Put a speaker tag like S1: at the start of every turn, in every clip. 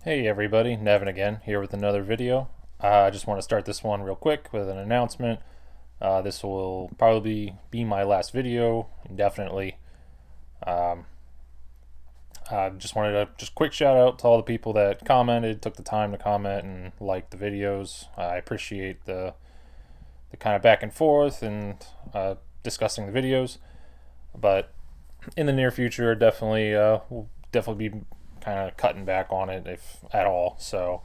S1: Hey everybody, Nevan again, here with another video. I just want to start this one real quick with an announcement. This will probably be my last video, indefinitely. Um, I just wanted to quick shout out to all the people that commented, took the time to comment and like the videos. I appreciate the kind of back and forth and discussing the videos. But in the near future, we'll definitely be kind of cutting back on it, if at all. So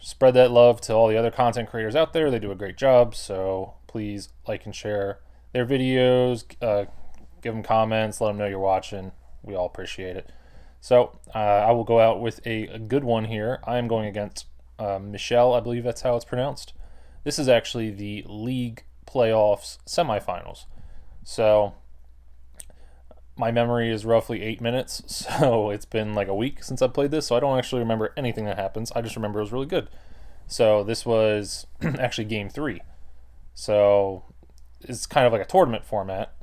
S1: spread that love to all the other content creators out there. They do a great job. So please like and share their videos. Give them comments. Let them know you're watching. We all appreciate it. So I will go out with a good one here. I am going against Michel. I believe that's how it's pronounced. This is actually the league playoffs semifinals. So my memory is roughly 8 minutes, so it's been like a week since I played this, so I don't actually remember anything that happens. I just remember it was really good. So this was actually game three. So it's kind of like a tournament format.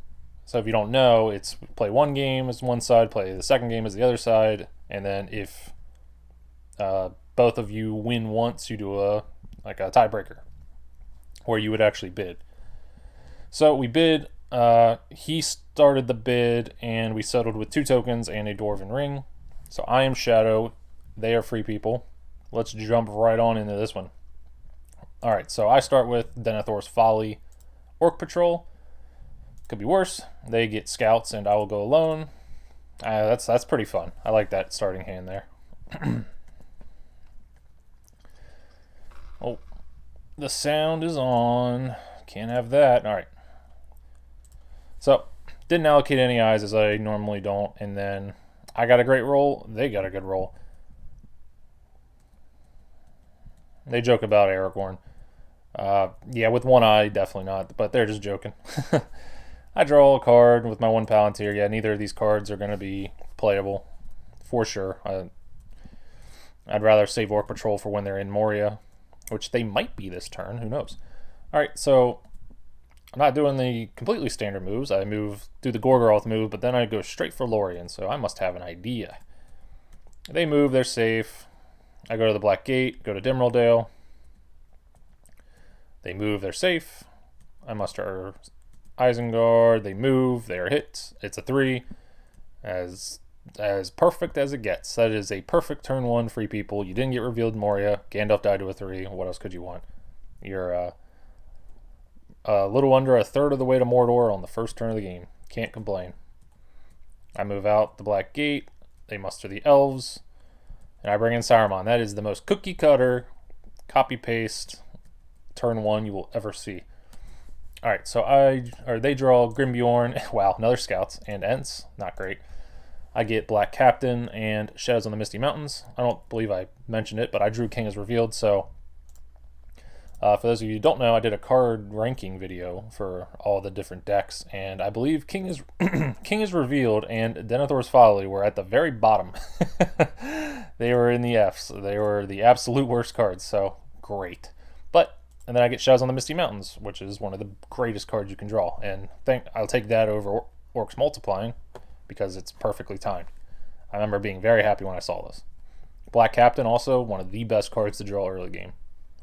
S1: So if you don't know, it's play one game as one side, play the second game as the other side, and then if both of you win once, you do a tiebreaker, where you would actually bid. So we bid. He started the bid, and we settled with 2 tokens and a dwarven ring. So I am Shadow. They are free people. Let's jump right on into this one. All right, so I start with Denethor's Folly, Orc Patrol. Could be worse. They get scouts, and I will go alone. That's pretty fun. I like that starting hand there. Oh, the sound is on. Can't have that. All right. So didn't allocate any eyes as I normally don't, and then I got a great roll. They got a good roll. They joke about Aragorn. Yeah, with one eye, definitely not, but they're just joking. I draw a card with my one Palantir. Yeah, neither of these cards are going to be playable, for sure. I'd rather save Orc Patrol for when they're in Moria, which they might be this turn. Who knows? All right, so I'm not doing the completely standard moves. I do the Gorgoroth move, but then I go straight for Lorien, so I must have an idea. They move, they're safe. I go to the Black Gate, go to Dimraldale. They move, they're safe. I muster Isengard. They move, they are hit. It's a 3. As perfect as it gets. That is a perfect turn 1, free people. You didn't get revealed Moria. Gandalf died to a 3. What else could you want? You're a little under a third of the way to Mordor on the first turn of the game. Can't complain. I move out the Black Gate. They muster the elves. And I bring in Saruman. That is the most cookie cutter, copy paste turn 1 you will ever see. Alright, so they draw Grimbjorn. Wow, another scouts and Ents. Not great. I get Black Captain and Shadows on the Misty Mountains. I don't believe I mentioned it, but I drew King as revealed, so for those of you who don't know, I did a card ranking video for all the different decks, and I believe King is King is revealed and Denethor's Folly were at the very bottom. They were in the Fs. They were the absolute worst cards, so great. And then I get Shadows on the Misty Mountains, which is one of the greatest cards you can draw, and I'll take that over Orcs Multiplying because it's perfectly timed. I remember being very happy when I saw this. Black Captain, also one of the best cards to draw early game.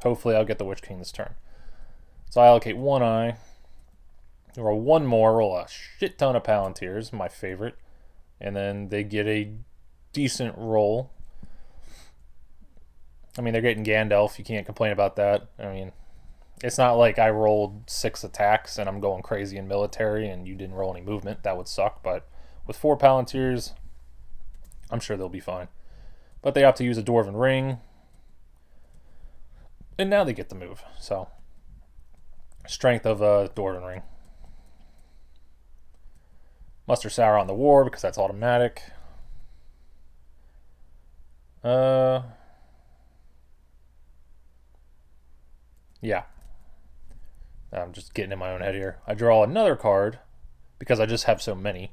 S1: Hopefully I'll get the Witch King this turn. So I allocate one eye. Roll one more, roll a shit ton of Palantirs, my favorite. And then they get a decent roll. I mean, they're getting Gandalf. You can't complain about that. I mean, it's not like I rolled 6 attacks and I'm going crazy in military and you didn't roll any movement. That would suck. But with 4 Palantirs, I'm sure they'll be fine. But they opt to use a Dwarven Ring. And now they get the move. So, strength of a Dwarven Ring. Muster Sauron the War because that's automatic. Yeah. I'm just getting in my own head here. I draw another card because I just have so many.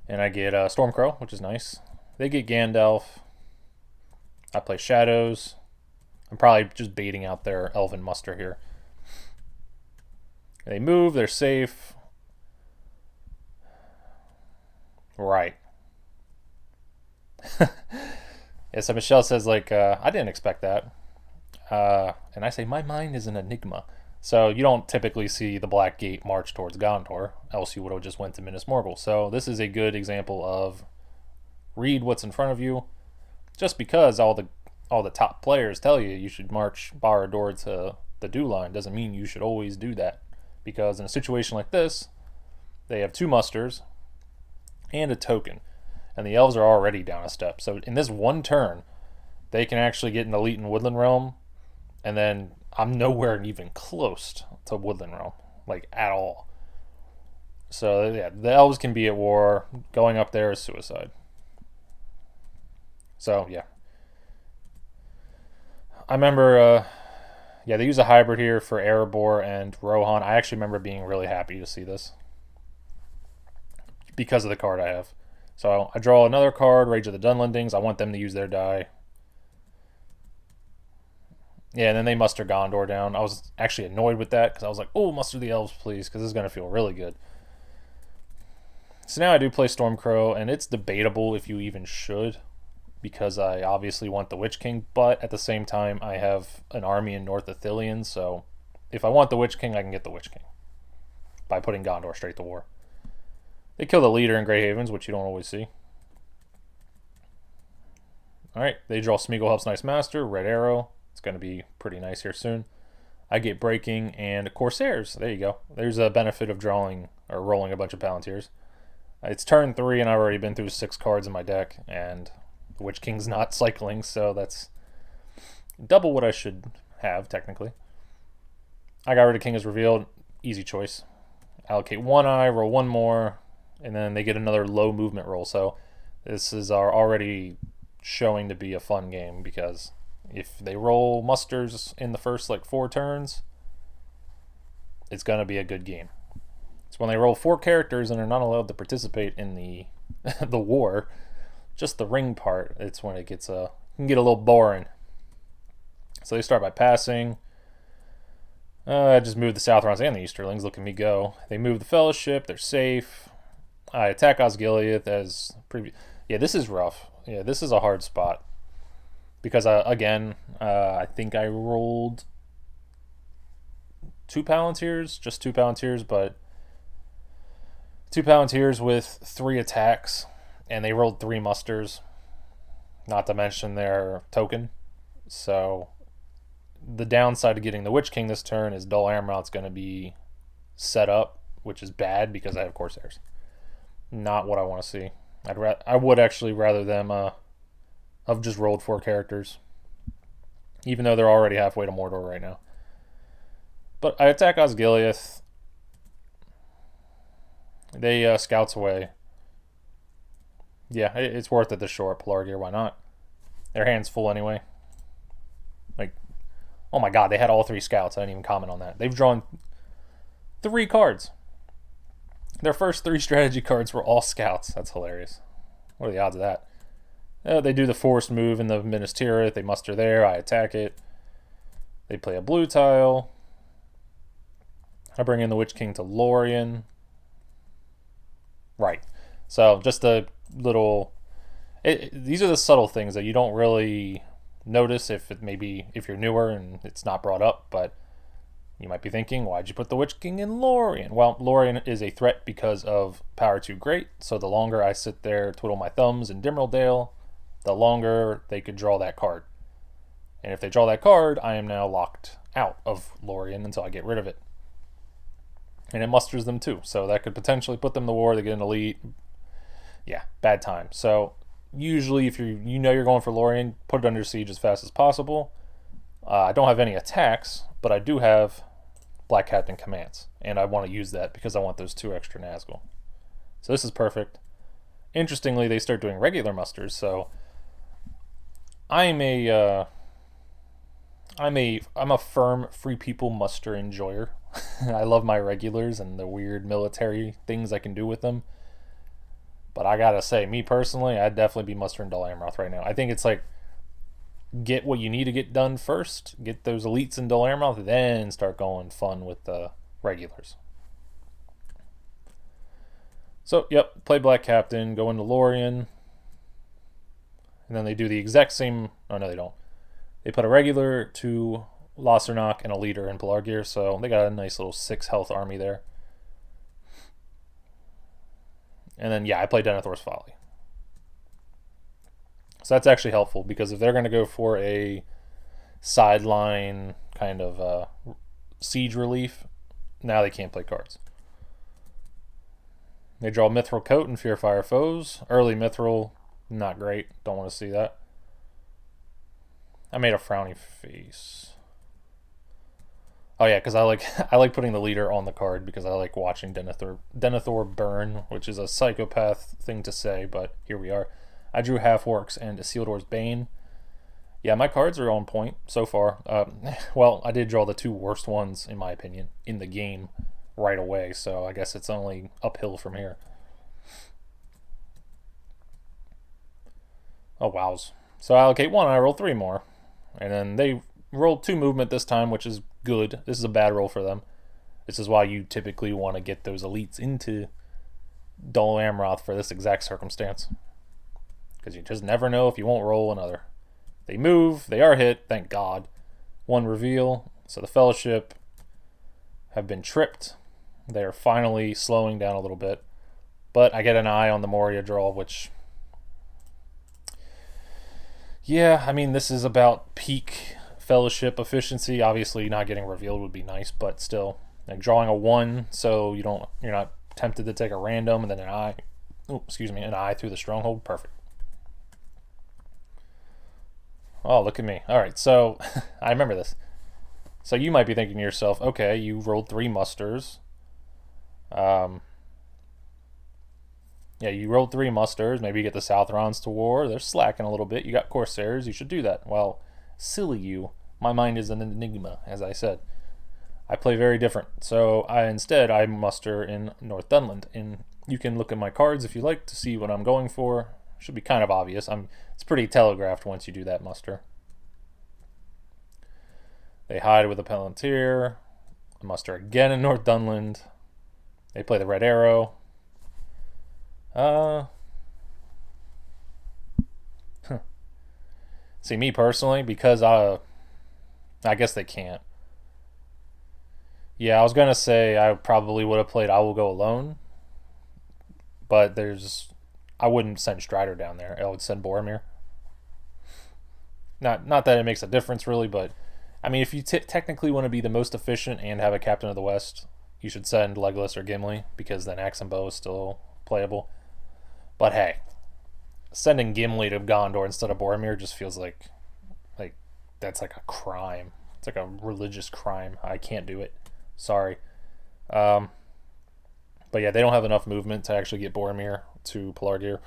S1: And I get Stormcrow, which is nice. They get Gandalf. I play Shadows. I'm probably just baiting out their Elven muster here. They move, they're safe. Right. Yeah, so Michel says, like, I didn't expect that. And I say, my mind is an enigma. So you don't typically see the Black Gate march towards Gondor, else you would have just went to Minas Morgul. So this is a good example of read what's in front of you. Just because all the top players tell you you should march Barad-dûr to the Dew Line doesn't mean you should always do that. Because in a situation like this, they have 2 musters and a token, and the elves are already down a step. So in this one turn, they can actually get an elite in Woodland Realm, and then I'm nowhere even close to Woodland Realm, like at all. So yeah, the elves can be at war. Going up there is suicide. So yeah, I remember. Yeah, they use a hybrid here for Erebor and Rohan. I actually remember being really happy to see this because of the card I have. So I draw another card, Rage of the Dunlendings. I want them to use their die. Yeah, and then they muster Gondor down. I was actually annoyed with that because I was like, oh, muster the elves, please, because this is going to feel really good. So now I do play Stormcrow, and it's debatable if you even should, because I obviously want the Witch King, but at the same time, I have an army in North Ithilien, so if I want the Witch King, I can get the Witch King by putting Gondor straight to war. They kill the leader in Grey Havens, which you don't always see. Alright, they draw Smeagol Helps Nice Master, Red Arrow. It's going to be pretty nice here soon. I get Breaking and Corsairs. There you go. There's a benefit of drawing or rolling a bunch of Palantirs. It's turn 3, and I've already been through 6 cards in my deck, and the Witch King's not cycling, so that's double what I should have, technically. I got rid of King as revealed. Easy choice. Allocate 1 eye, roll 1 more, and then they get another low movement roll. So this is already showing to be a fun game, because if they roll musters in the first like 4 turns, it's going to be a good game. It's when they roll 4 characters and are not allowed to participate in the the war, just the ring part, it's when it gets can get a little boring. So they start by passing. I just moved the Southrons and the Easterlings. Look at me go. They move the Fellowship. They're safe. I attack Osgiliath as previous. Yeah, this is rough. Yeah, this is a hard spot. Because, again, I think I rolled 2 Palantirs. Just 2 Palantirs, but 2 Palantirs with 3 attacks. And they rolled 3 musters. Not to mention their token. So the downside of getting the Witch King this turn is Dol Amroth's going to be set up, which is bad because I have Corsairs. Not what I want to see. I would actually rather them have just rolled 4 characters, even though they're already halfway to Mordor right now. But I attack Osgiliath. They scouts away. Yeah, it's worth it to short Pelargir. Why not? Their hand's full anyway. Like, oh my god, they had all 3 scouts. I didn't even comment on that. They've drawn 3 cards. Their first 3 strategy cards were all scouts. That's hilarious. What are the odds of that? They do the forced move in the Minas Tirith. They muster there. I attack it. They play a blue tile. I bring in the Witch King to Lorien. Right. So just a little... these are the subtle things that you don't really notice if you're newer and it's not brought up, but you might be thinking, why'd you put the Witch King in Lorien? Well, Lorien is a threat because of Power 2 Great, so the longer I sit there, twiddle my thumbs in Dimril Dale, the longer they could draw that card. And if they draw that card, I am now locked out of Lorien until I get rid of it. And it musters them too, so that could potentially put them to war. They get an elite. Yeah, bad time. So usually if you know you're going for Lorien, put it under siege as fast as possible. I don't have any attacks, but I do have Black Captain commands, and I want to use that because I want those 2 extra Nazgul. So this is perfect. Interestingly, they start doing regular musters, so I'm a firm Free People muster enjoyer. I love my regulars and the weird military things I can do with them. But I gotta say, me personally, I'd definitely be mustering Dol Amroth right now. I think it's like, get what you need to get done first, get those elites in Dol Amroth, then start going fun with the regulars. So, yep, play Black Captain, go into Lorien. And then they do the exact same. Oh, no, they don't. They put a regular, 2 Lossernach, and a leader in Pelargir, so they got a nice little 6 health army there. And then, yeah, I play Denethor's Folly. So that's actually helpful, because if they're going to go for a sideline kind of siege relief, now they can't play cards. They draw Mithril Coat and Fear Fire Foes. Early Mithril, not great. Don't want to see that. I made a frowny face. Oh yeah, because I like putting the leader on the card because I like watching Denethor burn, which is a psychopath thing to say, but here we are. I drew Half Orcs and Isildur's Bane. Yeah, my cards are on point so far. Well, I did draw the 2 worst ones, in my opinion, in the game right away, so I guess it's only uphill from here. Oh, wows. So I allocate 1, and I roll 3 more. And then they rolled 2 movement this time, which is good. This is a bad roll for them. This is why you typically want to get those elites into Dol Amroth for this exact circumstance. Because you just never know if you won't roll another. They move, they are hit, thank God. 1 reveal, so the Fellowship have been tripped. They are finally slowing down a little bit. But I get an eye on the Moria draw, which... yeah, I mean, this is about peak Fellowship efficiency. Obviously, not getting revealed would be nice, but still, like drawing a 1, so you're not tempted to take a random and then an eye. Oh, excuse me, an eye through the Stronghold. Perfect. Oh, look at me. All right, so I remember this. So you might be thinking to yourself, okay, you rolled 3 musters. Yeah, you rolled 3 musters. Maybe you get the Southrons to war. They're slacking a little bit. You got Corsairs. You should do that. Well, silly you. My mind is an enigma, as I said. I play very different. So instead, I muster in North Dunland. And you can look at my cards if you like to see what I'm going for. Should be kind of obvious. It's pretty telegraphed once you do that muster. They hide with a Palantir. I muster again in North Dunland. They play the Red Arrow. See, me personally, because I guess they can't. Yeah, I was gonna say I probably would have played I Will Go Alone, but I wouldn't send Strider down there. I would send Boromir. Not that it makes a difference really, but I mean, if you technically want to be the most efficient and have a Captain of the West, you should send Legolas or Gimli, because then Axe and Bow is still playable. But hey, sending Gimli to Gondor instead of Boromir just feels like that's like a crime. It's like a religious crime. I can't do it. Sorry. But yeah, they don't have enough movement to actually get Boromir to Pelargir.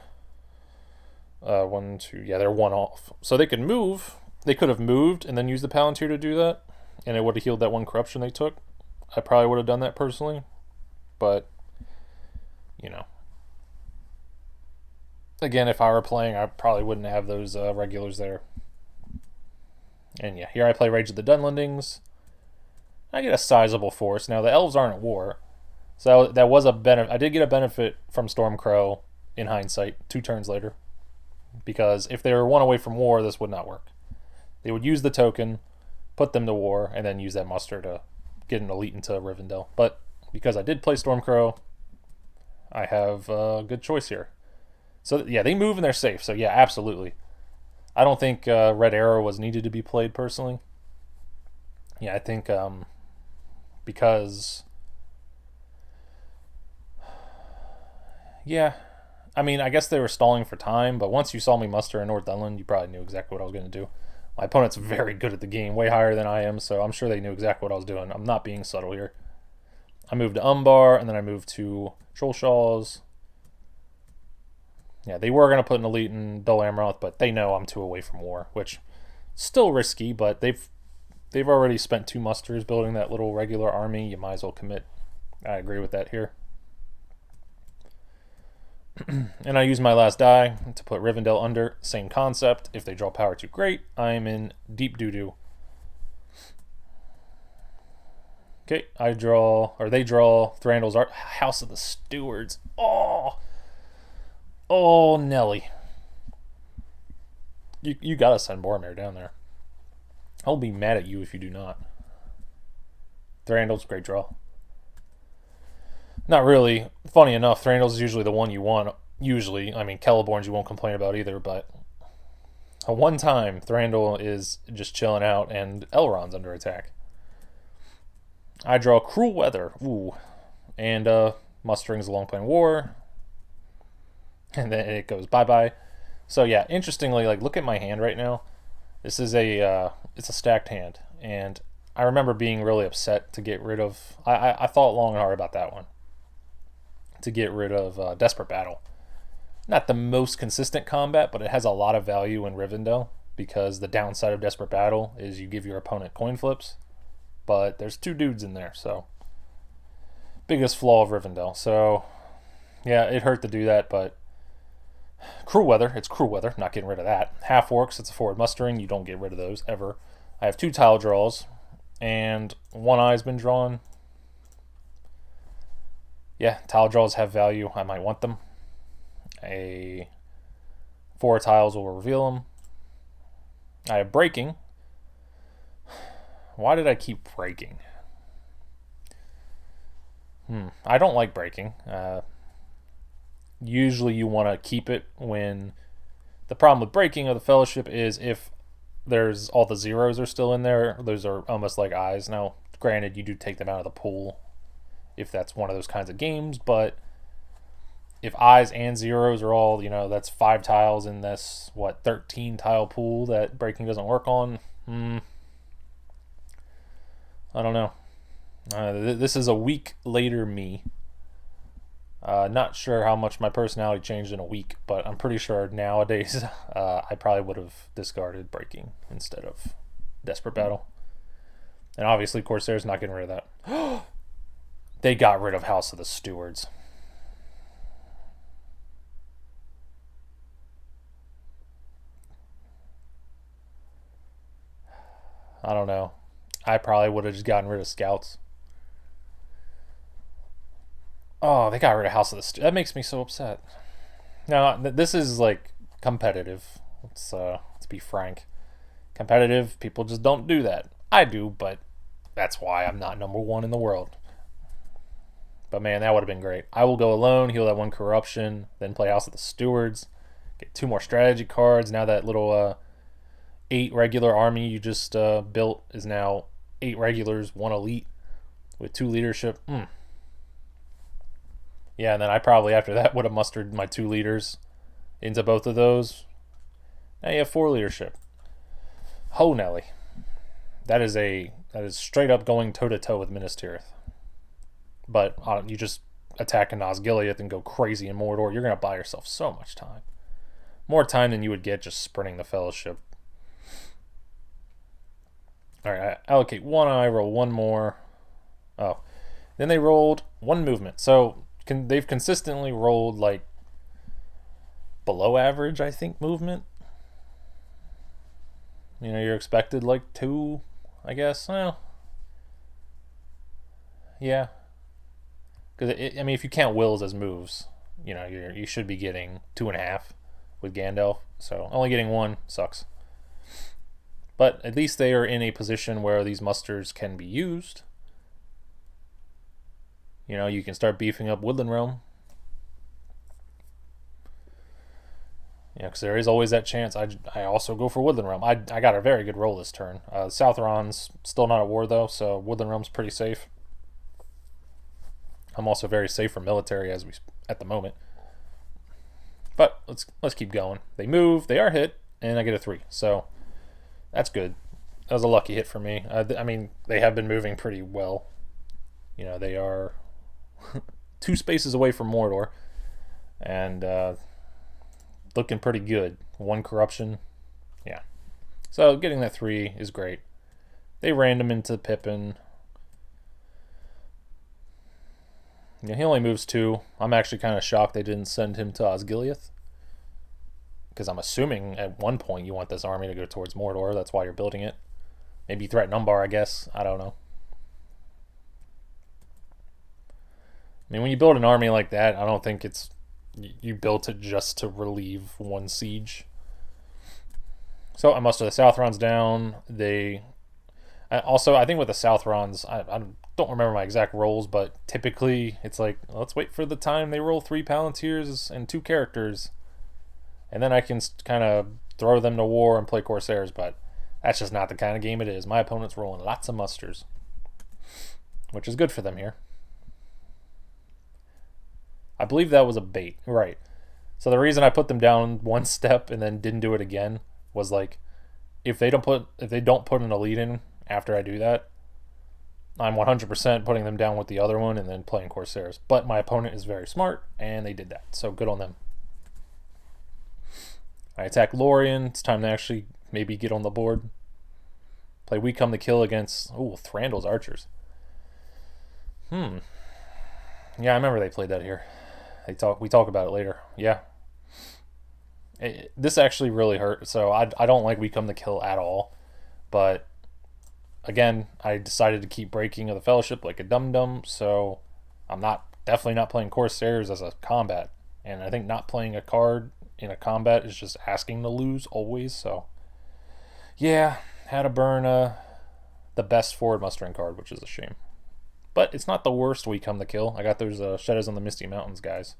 S1: 1, 2, yeah, they're 1 off. So they could move. They could have moved and then used the Palantir to do that, and it would have healed that 1 corruption they took. I probably would have done that personally, but again, if I were playing, I probably wouldn't have those regulars there. And yeah, here I play Rage of the Dunlandings. I get a sizable force. Now the elves aren't at war, so that was a benefit. I did get a benefit from Stormcrow in hindsight 2 turns later, because if they were 1 away from war, this would not work. They would use the token, put them to war, and then use that muster to get an elite into Rivendell. But because I did play Stormcrow, I have a good choice here. So yeah, they move and they're safe. So yeah, absolutely. I don't think Red Arrow was needed to be played personally. Yeah, I think because... yeah, I mean, I guess they were stalling for time, but once you saw me muster in North Dunland, you probably knew exactly what I was going to do. My opponent's very good at the game, way higher than I am, so I'm sure they knew exactly what I was doing. I'm not being subtle here. I moved to Umbar, and then I moved to Trollshaws. Yeah, they were going to put an elite in Dol Amroth, but they know I'm 2 away from war, which still risky, but they've already spent 2 musters building that little regular army. You might as well commit. I agree with that here. And I use my last die to put Rivendell under. Same concept. If they draw power too great, I am in deep doo-doo. Okay, they draw Thranduil's House of the Stewards. Oh, Nelly. You gotta send Boromir down there. I'll be mad at you if you do not. Thranduil's great draw. Not really. Funny enough, Thranduil's usually the one you want. Usually, I mean, Celeborn's you won't complain about either, but one time Thranduil is just chilling out and Elrond's under attack. I draw Cruel Weather. Ooh. And Mustering's a Long Plan War. And then it goes bye-bye. So yeah, interestingly, like, look at my hand right now. This is it's a stacked hand. And I remember being really upset to get rid of... I thought long and hard about that one. To get rid of Desperate Battle. Not the most consistent combat, but it has a lot of value in Rivendell, because the downside of Desperate Battle is you give your opponent coin flips, but there's 2 dudes in there, so biggest flaw of Rivendell. So yeah, it hurt to do that, but Cruel Weather, it's Cruel Weather, not getting rid of that. Half Orcs, it's a forward mustering, you don't get rid of those ever. I have 2 tile draws, and 1 eye's been drawn. Yeah, tile draws have value, I might want them. 4 tiles will reveal them. I have breaking. Why did I keep breaking? I don't like breaking. Usually you want to keep it when... The problem with breaking of the Fellowship is if there's all the zeros are still in there, those are almost like eyes. Now, granted, you do take them out of the pool if that's one of those kinds of games, but if eyes and zeros are all, that's 5 tiles in this, 13 tile pool that breaking doesn't work on. I don't know. This is a week later me. Not sure how much my personality changed in a week, but I'm pretty sure nowadays I probably would have discarded breaking instead of Desperate Battle. And obviously Corsair's not getting rid of that. They got rid of House of the Stewards. I don't know. I probably would have just gotten rid of Scouts. Oh, they got rid of House of the Stewards. That makes me so upset. Now, this is like competitive. Let's be frank. Competitive, people just don't do that. I do, but that's why I'm not number 1 in the world. But man, that would have been great. I will go alone, heal that 1 corruption, then play House of the Stewards, get 2 more strategy cards. Now that little 8 regular army you just built is now 8 regulars, 1 elite with 2 leadership. Yeah, and then I probably after that would have mustered my 2 leaders into both of those. Now you have 4 leadership. Ho Nelly. That is straight up going toe to toe with Minas Tirith. But you just attack a Osgiliath and go crazy in Mordor, you're gonna buy yourself so much time. More time than you would get just sprinting the Fellowship. Alright, I allocate 1 eye, roll 1 more. Oh. Then they rolled 1 movement. So they've consistently rolled like below average, I think, movement. You're expected like 2, I guess. Well, yeah. Because if you count wills as moves, you should be getting 2.5 with Gandalf. So only getting 1 sucks. But at least they are in a position where these musters can be used. You can start beefing up Woodland Realm. Because there is always that chance. I also go for Woodland Realm. I got a very good roll this turn. Southron's still not at war, though, so Woodland Realm's pretty safe. I'm also very safe for military at the moment. But let's keep going. They move, they are hit, and I get a 3. So that's good. That was a lucky hit for me. They have been moving pretty well. They are 2 spaces away from Mordor, and looking pretty good. 1 corruption. Yeah. So getting that 3 is great. They random into Pippin. Yeah, he only moves 2. I'm actually kind of shocked they didn't send him to Osgiliath, because I'm assuming at one point you want this army to go towards Mordor. That's why you're building it. Maybe threaten Umbar, I guess. I don't know. When you build an army like that, I don't think you built it just to relieve 1 siege. So I muster the Southrons down. I think with the Southrons, I don't remember my exact rolls, but typically it's like, let's wait for the time they roll 3 Palantirs and 2 characters, and then I can kind of throw them to war and play Corsairs, but that's just not the kind of game it is. My opponent's rolling lots of musters, which is good for them here. I believe that was a bait. Right. So the reason I put them down 1 step and then didn't do it again was like, if they don't put an elite in after I do that, I'm 100% putting them down with the other one and then playing Corsairs. But my opponent is very smart, and they did that. So good on them. I attack Lorien. It's time to actually maybe get on the board. Play We Come to Kill against Thranduil's Archers. Yeah, I remember they played that here. We talk about it later. Yeah. This actually really hurt. So I don't like We Come to Kill at all. But again, I decided to keep Breaking of the Fellowship like a dum-dum. So I'm definitely not playing Corsairs as a combat. And I think not playing a card in a combat is just asking to lose always. So yeah, had to burn the best forward mustering card, which is a shame. But it's not the worst We Come to Kill. I got those Shadows on the Misty Mountains guys.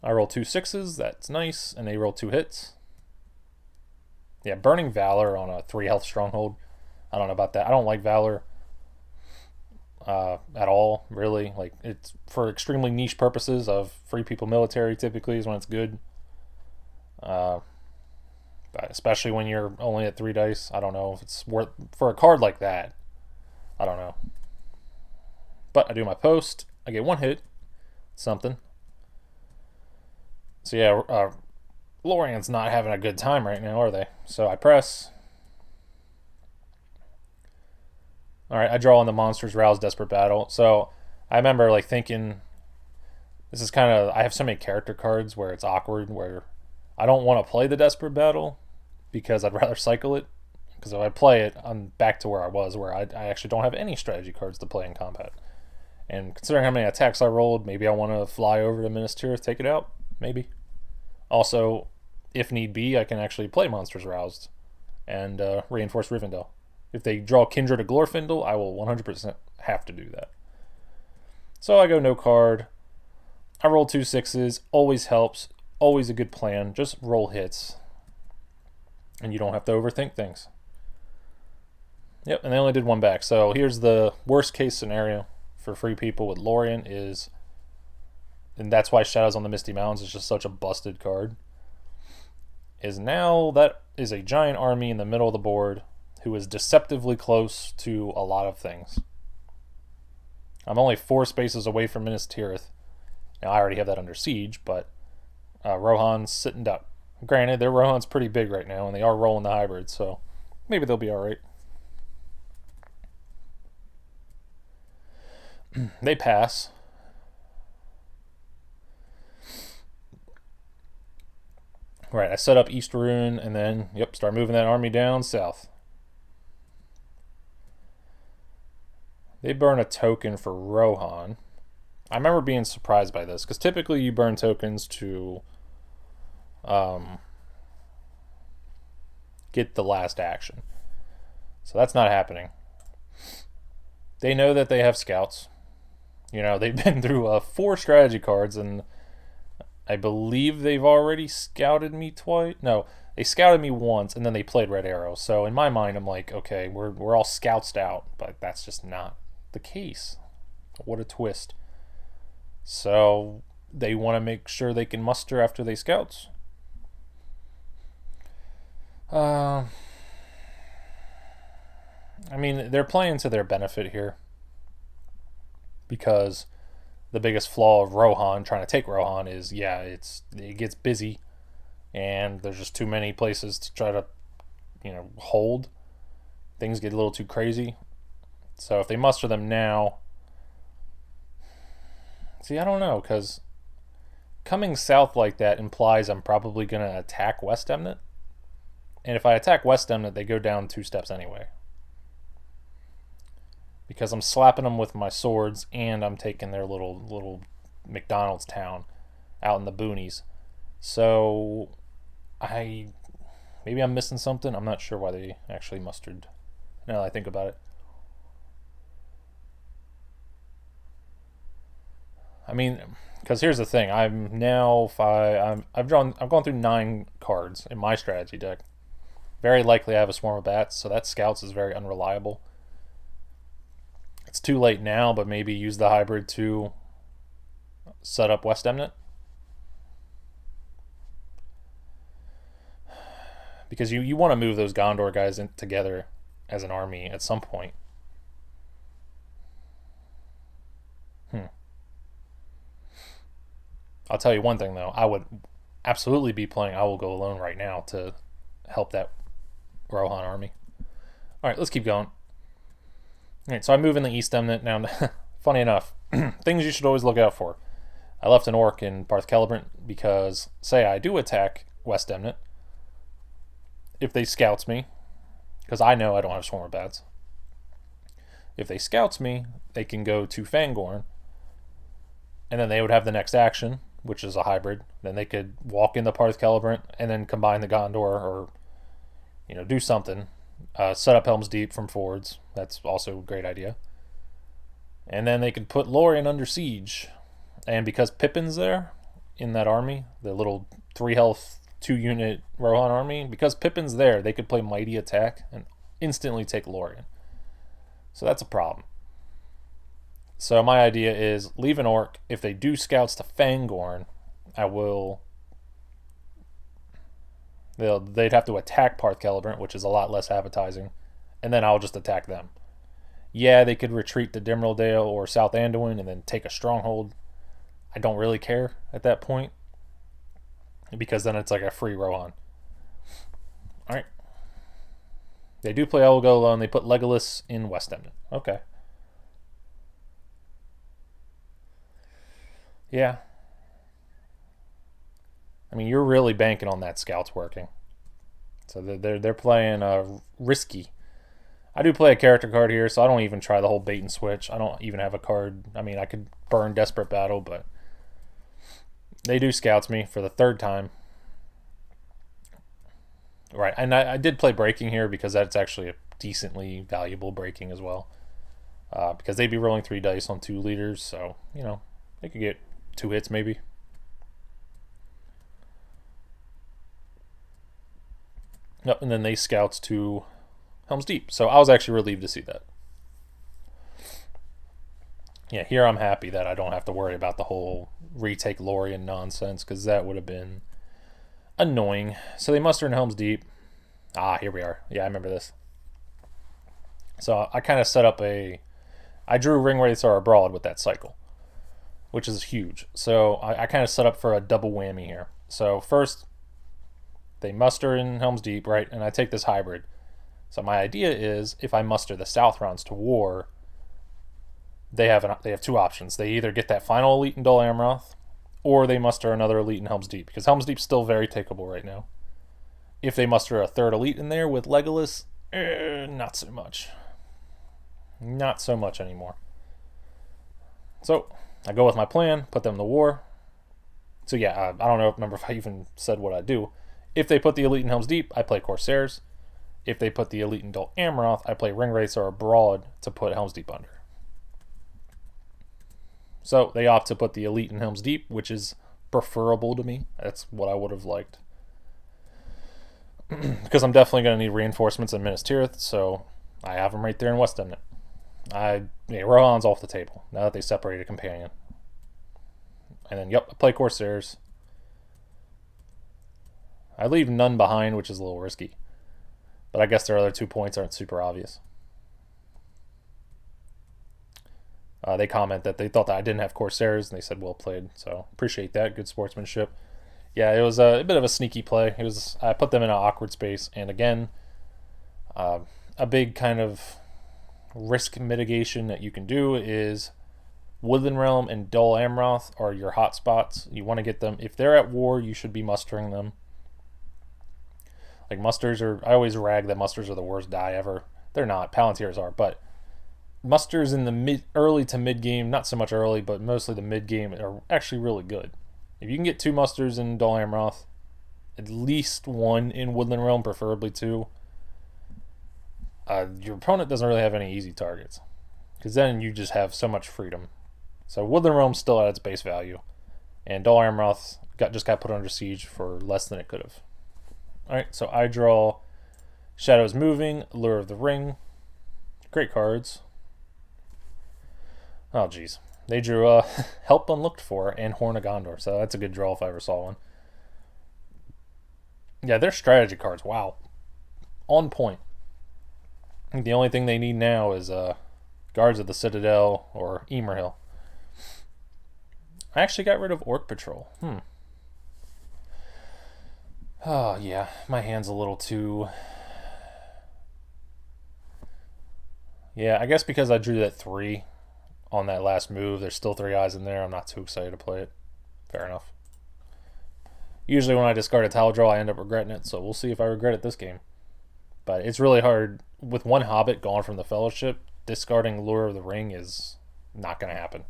S1: I roll 2 6s. That's nice. And they roll 2 hits. Yeah, Burning Valor on a 3 health stronghold. I don't know about that. I don't like Valor at all, really. Like, it's for extremely niche purposes of Free People military typically is when it's good. But especially when you're only at 3 dice. I don't know if it's worth for a card like that. I don't know. But I do my post. I get 1 hit. Something. So yeah, Lorien's not having a good time right now, are they? So I press. Alright, I draw on the Monsters Rouse Desperate Battle. So I remember like thinking, this is kind of, I have so many character cards where it's awkward, where I don't want to play the Desperate Battle because I'd rather cycle it. Because if I play it, I'm back to where I was, where I actually don't have any strategy cards to play in combat. And considering how many attacks I rolled, maybe I want to fly over to Minas Tirith, take it out. Maybe. Also, if need be, I can actually play Monsters Roused and reinforce Rivendell. If they draw Kindred to Glorfindel, I will 100% have to do that. So I go no card. I roll 2 6s. Always helps. Always a good plan. Just roll hits. And you don't have to overthink things. Yep, and they only did 1 back. So here's the worst case scenario for Free People with Lorien is, and that's why Shadows on the Misty Mountains is just such a busted card, is now that is a giant army in the middle of the board who is deceptively close to a lot of things. I'm only 4 spaces away from Minas Tirith. Now I already have that under siege, but Rohan's sitting duck. Granted, their Rohan's pretty big right now, and they are rolling the hybrid, so maybe they'll be alright. They pass. Right, I set up East Rune and then, start moving that army down south. They burn a token for Rohan. I remember being surprised by this, because typically you burn tokens to get the last action. So that's not happening. They know that they have scouts. They've been through 4 strategy cards, and I believe they've already scouted me twice. No, they scouted me once, and then they played Red Arrow. So in my mind, I'm like, okay, we're all scoutsed out, but that's just not the case. What a twist. So they want to make sure they can muster after they scouts. I mean, they're playing to their benefit here, because the biggest flaw of Rohan, trying to take Rohan, is, it gets busy, and there's just too many places to try to, hold. Things get a little too crazy. So if they muster them now, I don't know, because coming south like that implies I'm probably going to attack West Emnet. And if I attack West Emnet, they go down 2 steps anyway. Because I'm slapping them with my swords, and I'm taking their little McDonald's town out in the boonies. So Maybe I'm missing something. I'm not sure why they actually mustered. Now that I think about it. I mean, because here's the thing. I'm now five. I've gone through 9 cards in my strategy deck. Very likely I have a swarm of bats, so that scouts is very unreliable. It's too late now, but maybe use the hybrid to set up West Emnet. Because you want to move those Gondor guys in together as an army at some point. I'll tell you one thing though. I would absolutely be playing I Will Go Alone right now to help that Rohan army. All right, let's keep going. All right, so I move in the East Emnet now. Funny enough, things you should always look out for. I left an orc in Parth Celebrant because, say I do attack West Emnet, if they scouts me, because I know I don't have Swarm of Bats. If they scouts me, they can go to Fangorn, and then they would have the next action, which is a hybrid. Then they could walk in the Parth Celebrant and then combine the Gondor, or do something. Set up Helm's Deep from forwards. That's also a great idea. And then they could put Lorien under siege. And because Pippin's there in that army, the little 3 health 2-unit Rohan army, because Pippin's there, they could play Mighty Attack and instantly take Lorien. So that's a problem. So my idea is leave an orc. If they do scouts to Fangorn, they'd have to attack Parth Celebrant, which is a lot less appetizing, and then I'll just attack them. Yeah, they could retreat to Dimrildale or South Anduin and then take a stronghold. I don't really care at that point, because then it's like a free Rohan. Alright. They do play I Will Go Alone. They put Legolas in West Emnet. Okay. Yeah. I mean, you're really banking on that scouts working. So they're playing risky. I do play a character card here, so I don't even try the whole bait and switch. I don't even have a card. I mean, I could burn Desperate Battle, but they do scouts me for the 3rd time. Right, and I did play Breaking here because that's actually a decently valuable Breaking as well. Because they'd be rolling 3 dice on 2 leaders, so, they could get 2 hits maybe. Yep, and then they scouts to Helm's Deep. So I was actually relieved to see that. Yeah, here I'm happy that I don't have to worry about the whole retake Lorien nonsense, because that would have been annoying. So they muster in Helm's Deep. Here we are. Yeah, I remember this. So I kind of set up I drew Ringwraiths Are Abroad with that cycle, which is huge. So I kind of set up for a double whammy here. So first, they muster in Helm's Deep, right? And I take this hybrid. So my idea is, if I muster the Southrons to war, they have 2 options. They either get that final elite in Dol Amroth, or they muster another elite in Helm's Deep, because Helm's Deep's still very takeable right now. If they muster a 3rd elite in there with Legolas, not so much. Not so much anymore. So I go with my plan, put them to war. So yeah, I don't remember if I even said what I do. If they put the elite in Helm's Deep, I play Corsairs. If they put the elite in Dol Amroth, I play Ringwraiths Are Abroad to put Helm's Deep under. So they opt to put the elite in Helm's Deep, which is preferable to me. That's what I would have liked. Because I'm definitely going to need reinforcements in Minas Tirith, so I have them right there in West Emnet. Rohan's off the table now that they separated Companion. And then, I play Corsairs. I leave none behind, which is a little risky. But I guess their other 2 points aren't super obvious. They comment that they thought that I didn't have Corsairs, and they said well played. So appreciate that. Good sportsmanship. Yeah, it was a bit of a sneaky play. I put them in an awkward space, and again, a big kind of risk mitigation that you can do is Woodland Realm and Dol Amroth are your hot spots. You want to get them. If they're at war, you should be mustering them. Like musters I always rag that musters are the worst die ever. They're not. Palantirs are, but musters in the early to mid game, not so much early, but mostly the mid game, are actually really good. If you can get 2 musters in Dol Amroth, at least one in Woodland Realm, preferably two. Your opponent doesn't really have any easy targets, because then you just have so much freedom. So Woodland Realm still at its base value, and Dull Amroth just got put under siege for less than it could have. Alright, so I draw Shadows Moving, Lure of the Ring. Great cards. Oh, jeez. They drew Help Unlooked For and Horn of Gondor, so that's a good draw if I ever saw one. Yeah, they're strategy cards. Wow. On point. I think the only thing they need now is Guards of the Citadel or Emerhill. I actually got rid of Orc Patrol. Oh, yeah. My hand's a little too... Yeah, I guess because I drew that 3 on that last move, there's still 3 eyes in there. I'm not too excited to play it. Fair enough. Usually when I discard a tile draw, I end up regretting it, so we'll see if I regret it this game. But it's really hard. With one Hobbit gone from the Fellowship, discarding Lure of the Ring is not going to happen.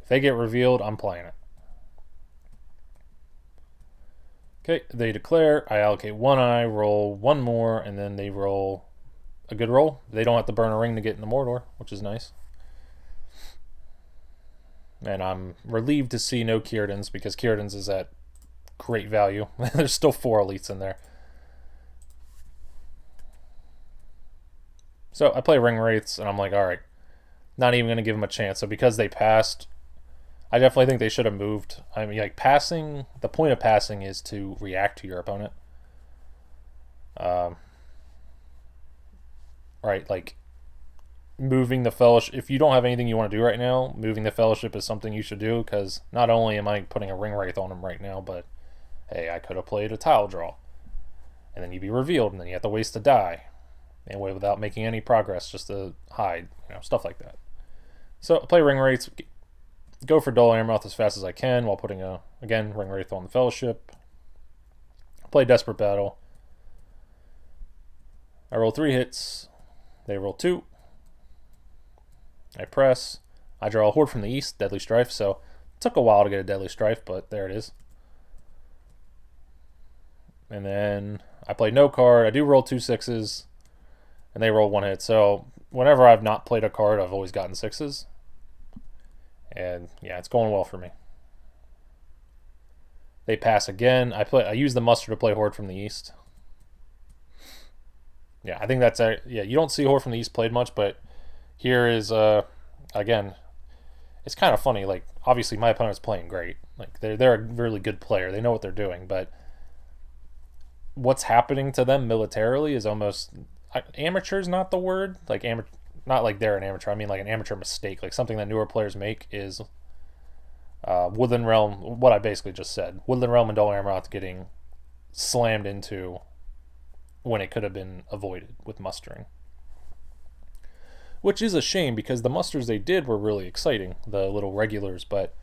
S1: If they get revealed, I'm playing it. Okay, they declare. I allocate 1 eye, roll 1 more, and then they roll a good roll. They don't have to burn a ring to get into Mordor, which is nice. And I'm relieved to see no Círdan's, because Círdan's is at great value. There's still 4 elites in there. So I play Ring Wraiths, and I'm like, alright, not even going to give them a chance. So because they passed, I definitely think they should have moved. I mean, like, passing, the point of passing is to react to your opponent. Right, like, moving the Fellowship, if you don't have anything you want to do right now, moving the Fellowship is something you should do, because not only am I putting a Ring Wraith on him right now, but, hey, I could have played a tile draw. And then you'd be revealed, and then you have to waste a die. Anyway, without making any progress, just to hide, stuff like that. So I play Ring Wraiths, go for Dull Amroth as fast as I can while putting again, Ring Wraith on the Fellowship. Play Desperate Battle. I roll 3 hits. They roll 2. I press. I draw a Horde from the East, Deadly Strife, so it took a while to get a Deadly Strife, but there it is. And then I play no card. I do roll 2 6s, and they roll 1 hit. So whenever I've not played a card, I've always gotten 6s. And yeah, it's going well for me. They pass again. I use the muster to play Horde from the East. Yeah, I think that's yeah, you don't see Horde from the East played much, but here is again, it's kind of funny. Like, obviously my opponent's playing great. Like, they're a really good player. They know what they're doing, but what's happening to them militarily is almost amateur's not the word. Like, not like they're an amateur. I mean, like, an amateur mistake. Like, something that newer players make is Woodland Realm, what I basically just said. Woodland Realm and Dull Amroth getting slammed into when it could have been avoided with mustering. Which is a shame, because the musters they did were really exciting, the little regulars, but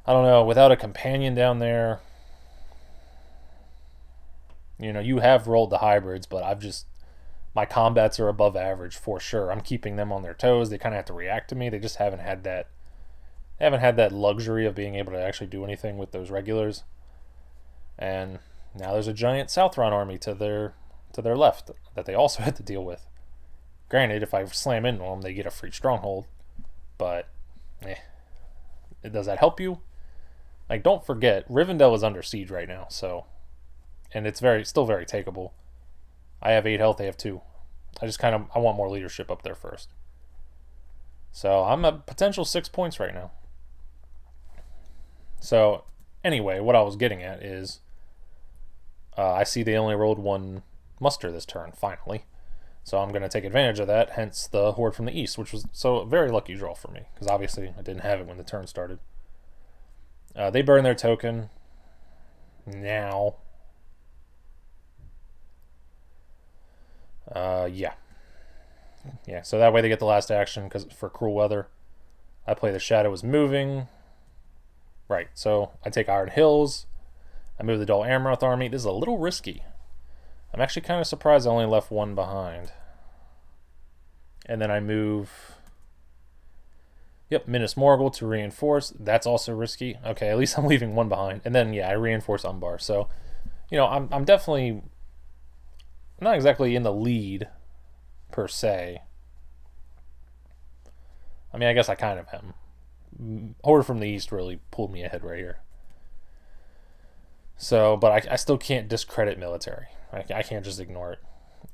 S1: I don't know, without a companion down there, you have rolled the hybrids, but my combats are above average for sure. I'm keeping them on their toes. They kind of have to react to me. They just haven't had that luxury of being able to actually do anything with those regulars. And now there's a giant Southron army to their left that they also had to deal with. Granted, if I slam into them, they get a free stronghold, but does that help you? Like, don't forget, Rivendell is under siege right now, so, and it's still very takeable. I have 8 health, they have 2. I want more leadership up there first. So I'm a potential 6 points right now. So anyway, what I was getting at is I see they only rolled 1 muster this turn, finally. So I'm going to take advantage of that, hence the Horde from the East, which was a very lucky draw for me, because obviously I didn't have it when the turn started. They burn their token. Now. Yeah, so that way they get the last action for Cruel Weather. I play the Shadow is Moving. Right, so I take Iron Hills. I move the Dull Amroth army. This is a little risky. I'm actually kind of surprised I only left 1 behind. And then I move... Yep, Minas Morgul to reinforce. That's also risky. Okay, at least I'm leaving 1 behind. And then, yeah, I reinforce Umbar. So I'm definitely not exactly in the lead per se. I mean, I guess I kind of am. Horde from the East really pulled me ahead right here. So, but I still can't discredit military. I can't just ignore it.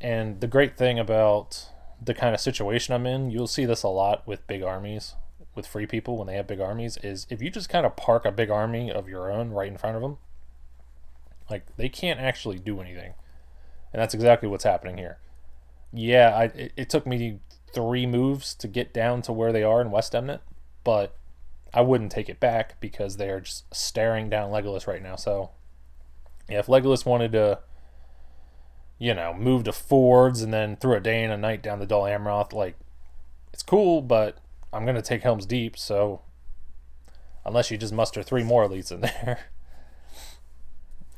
S1: And the great thing about the kind of situation I'm in, you'll see this a lot with big armies, with free people when they have big armies, is if you just kind of park a big army of your own right in front of them, like they can't actually do anything. And that's exactly what's happening here. Yeah, it took me 3 moves to get down to where they are in West Emnet, but I wouldn't take it back because they are just staring down Legolas right now. So, yeah, if Legolas wanted to, move to Fords and then threw a day and a night down the Dol Amroth, like, it's cool, but I'm going to take Helm's Deep, so unless you just muster 3 more elites in there.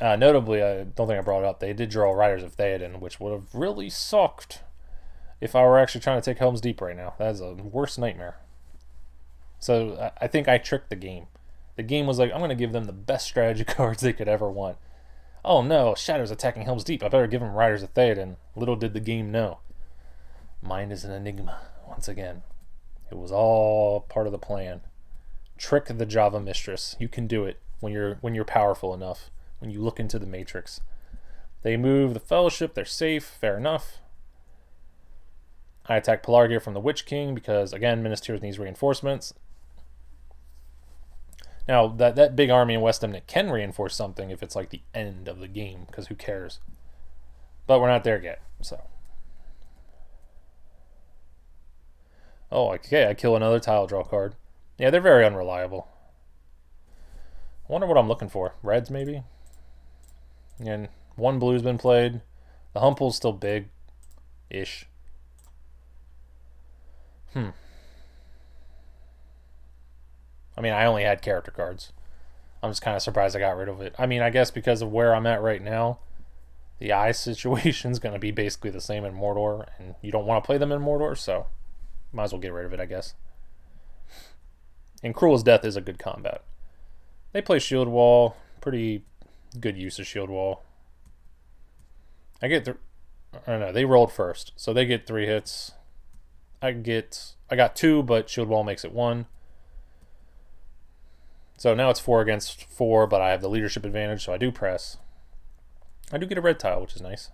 S1: Notably, I don't think I brought it up, they did draw Riders of Theoden, which would have really sucked if I were actually trying to take Helm's Deep right now. That is a worst nightmare. So I think I tricked the game. The game was like, I'm going to give them the best strategy cards they could ever want. Oh no, Shadow's attacking Helm's Deep. I better give him Riders of Theoden. Little did the game know. Mind is an enigma, once again. It was all part of the plan. Trick the Java mistress. You can do it when you're powerful enough. When you look into the Matrix. They move the Fellowship. They're safe. Fair enough. I attack Pelargir from the Witch King because, again, Minas Tirith needs reinforcements. Now, that big army in West Emnet can reinforce something if it's like the end of the game, because who cares? But we're not there yet, so. Oh, okay, I kill another tile draw card. Yeah, they're very unreliable. I wonder what I'm looking for. Reds, maybe? And 1 blue's been played. The Humple's still big-ish. I mean, I only had character cards. I'm just kind of surprised I got rid of it. I mean, I guess because of where I'm at right now, the eye situation's going to be basically the same in Mordor, and you don't want to play them in Mordor, so might as well get rid of it, I guess. And Cruel as Death is a good combat. They play Shield Wall. Pretty good use of Shield Wall. I don't know, they rolled first, so they get 3 hits. I got 2, but Shield Wall makes it 1. So now it's 4 against 4, but I have the leadership advantage, so I do press. I do get a red tile, which is nice.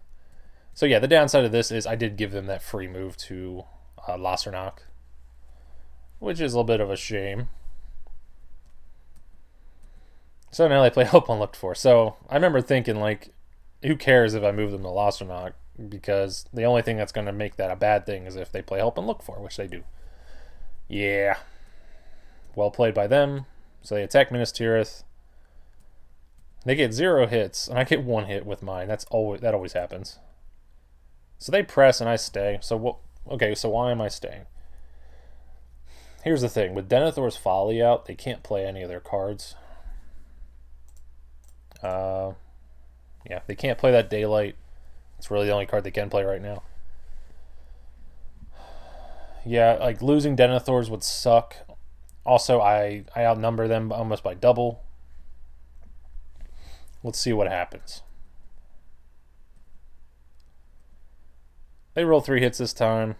S1: So yeah, the downside of this is I did give them that free move to Lasernach, which is a little bit of a shame. So now they play Hope Unlooked For. So I remember thinking, like, who cares if I move them to Lasernach? Because the only thing that's going to make that a bad thing is if they play Help and Look For, which they do. Yeah. Well played by them. So they attack Minas Tirith. They get 0 hits, and I get 1 hit with mine. That always happens. So they press, and I stay. So okay, so why am I staying? Here's the thing. With Denethor's Folly out, they can't play any of their cards. Yeah, they can't play that Daylight. It's really the only card they can play right now. Yeah, like losing Denethor's would suck. Also, I outnumber them almost by double. Let's see what happens. They roll 3 hits this time.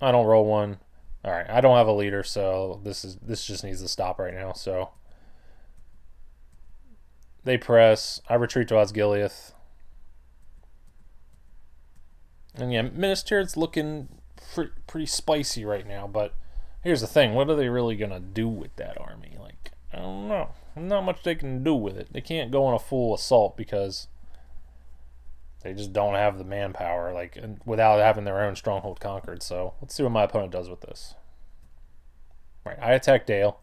S1: I don't roll 1. All right, I don't have a leader, so this just needs to stop right now. So they press. I retreat to Osgiliath. And yeah, Minas Tirith's looking pretty spicy right now, but here's the thing. What are they really going to do with that army? Like, I don't know. Not much they can do with it. They can't go on a full assault because they just don't have the manpower, like, without having their own stronghold conquered. So let's see what my opponent does with this. Right, I attack Dale.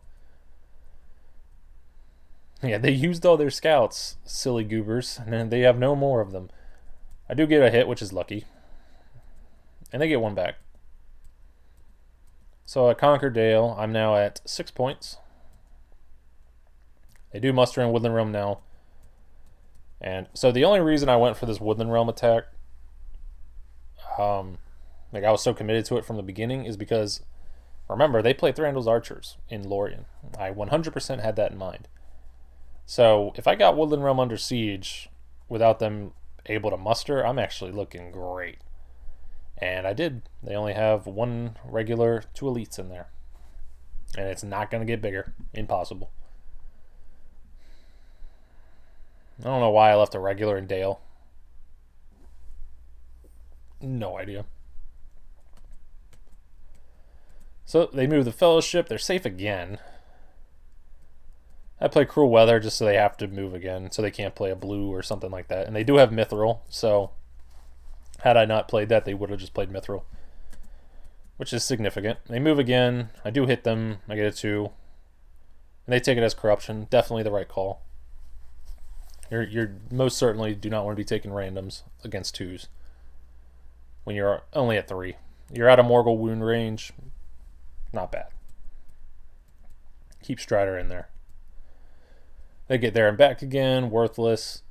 S1: Yeah, they used all their scouts, silly goobers, and then they have no more of them. I do get a hit, which is lucky. And they get 1 back. So I conquer Dale. I'm now at 6 points. They do muster in Woodland Realm now. And so the only reason I went for this Woodland Realm attack, like I was so committed to it from the beginning, is because, remember, they play Thranduil's Archers in Lorien. I 100% had that in mind. So if I got Woodland Realm under siege, without them able to muster, I'm actually looking great. And I did. They only have one regular, two elites in there. And it's not going to get bigger. Impossible. I don't know why I left a regular in Dale. No idea. So they move the Fellowship. They're safe again. I play Cruel Weather just so they have to move again, so they can't play a blue or something like that. And they do have Mithril, so had I not played that, they would have just played Mithril, which is significant. They move again. I do hit them. I get a 2. And they take it as corruption. Definitely the right call. You're most certainly do not want to be taking randoms against 2s when you're only at 3. You're out of Morgul wound range. Not bad. Keep Strider in there. They get there and back again. Worthless.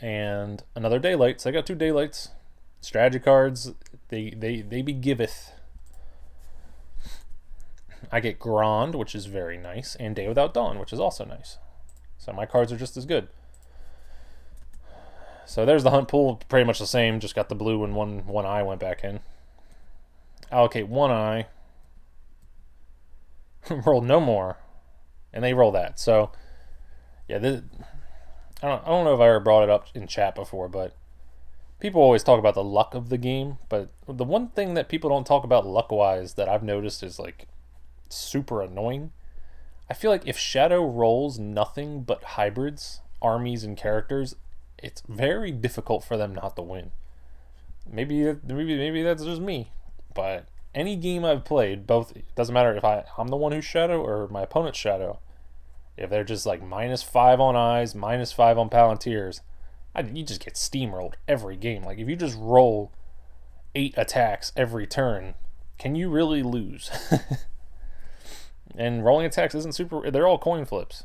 S1: And another Daylight. So I got 2 Daylights. Strategy cards. They be giveth. I get Grand, which is very nice. And Day Without Dawn, which is also nice. So my cards are just as good. So there's the hunt pool. Pretty much the same. Just got the blue and one eye went back in. Allocate 1 eye. Roll no more. And they roll that. So yeah, I don't know if I ever brought it up in chat before, but people always talk about the luck of the game. But the one thing that people don't talk about luck-wise that I've noticed is like super annoying. I feel like if Shadow rolls nothing but hybrids, armies, and characters, it's very difficult for them not to win. Maybe that's just me, but any game I've played, both, it doesn't matter if I'm the one who's Shadow or my opponent's Shadow. If they're just like -5 on eyes, -5 on Palantirs, you just get steamrolled every game. Like if you just roll 8 attacks every turn, can you really lose? And rolling attacks isn't super. They're all coin flips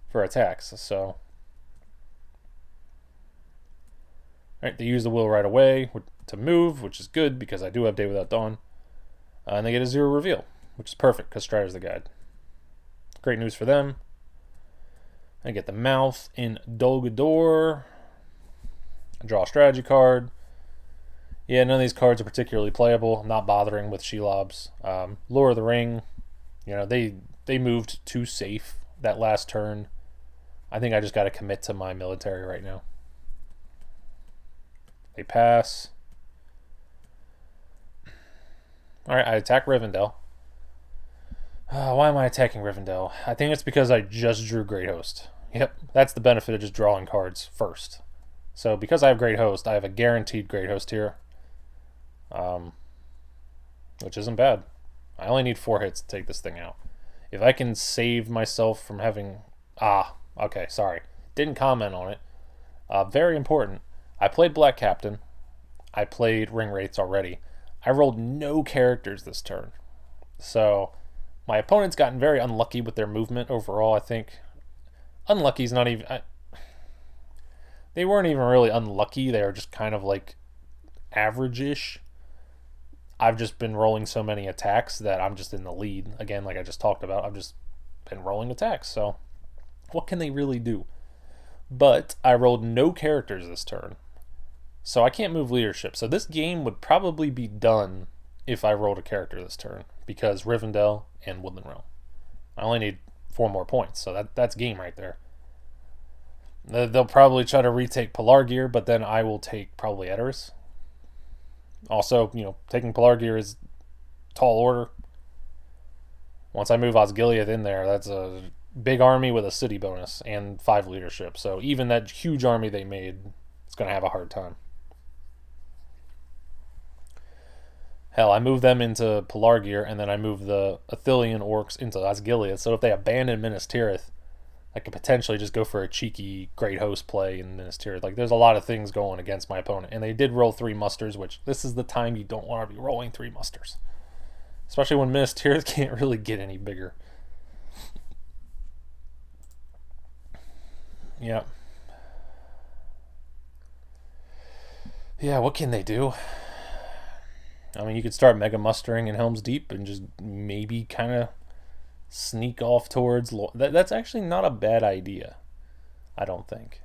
S1: for attacks. So, alright, they use the will right away to move, which is good because I do have Day Without Dawn. And they get a 0 reveal, which is perfect because Strider's the guide. Great news for them. I get the Mouth in Dol Guldur. I draw a strategy card. Yeah, none of these cards are particularly playable. I'm not bothering with Shelobs. Lord of the Ring. You know, they moved too safe that last turn. I think I just got to commit to my military right now. They pass. Alright, I attack Rivendell. Why am I attacking Rivendell? I think it's because I just drew Great Host. Yep, that's the benefit of just drawing cards first. So because I have Great Host, I have a guaranteed Great Host here. Which isn't bad. I only need 4 hits to take this thing out. If I can save myself from having... okay, sorry. Didn't comment on it. Very important. I played Black Captain. I played Ring Wraiths already. I rolled no characters this turn. So my opponent's gotten very unlucky with their movement overall, I think. Unlucky's not even... they weren't even really unlucky. They were just kind of like average-ish. I've just been rolling so many attacks that I'm just in the lead. Again, like I just talked about, I've just been rolling attacks. So what can they really do? But I rolled no characters this turn. So I can't move leadership. So this game would probably be done if I rolled a character this turn. Because Rivendell and Woodland Realm. I only need 4 more points. So that's game right there. They'll probably try to retake Pelargir, but then I will take probably Edoras. Also, you know, taking Pelargir is tall order. Once I move Osgiliath in there, that's a big army with a city bonus and 5 leadership. So even that huge army they made is going to have a hard time. Hell, I move them into Pelargir, and then I move the Athelian orcs into Osgiliath. So if they abandon Minas Tirith, I could potentially just go for a cheeky Great Host play in Minas Tirith. Like, there's a lot of things going against my opponent. And they did roll 3 musters, which this is the time you don't want to be rolling 3 musters. Especially when Minas Tirith can't really get any bigger. Yeah. Yeah, what can they do? I mean, you could start mega mustering in Helm's Deep and just maybe kind of sneak off towards... That's actually not a bad idea, I don't think.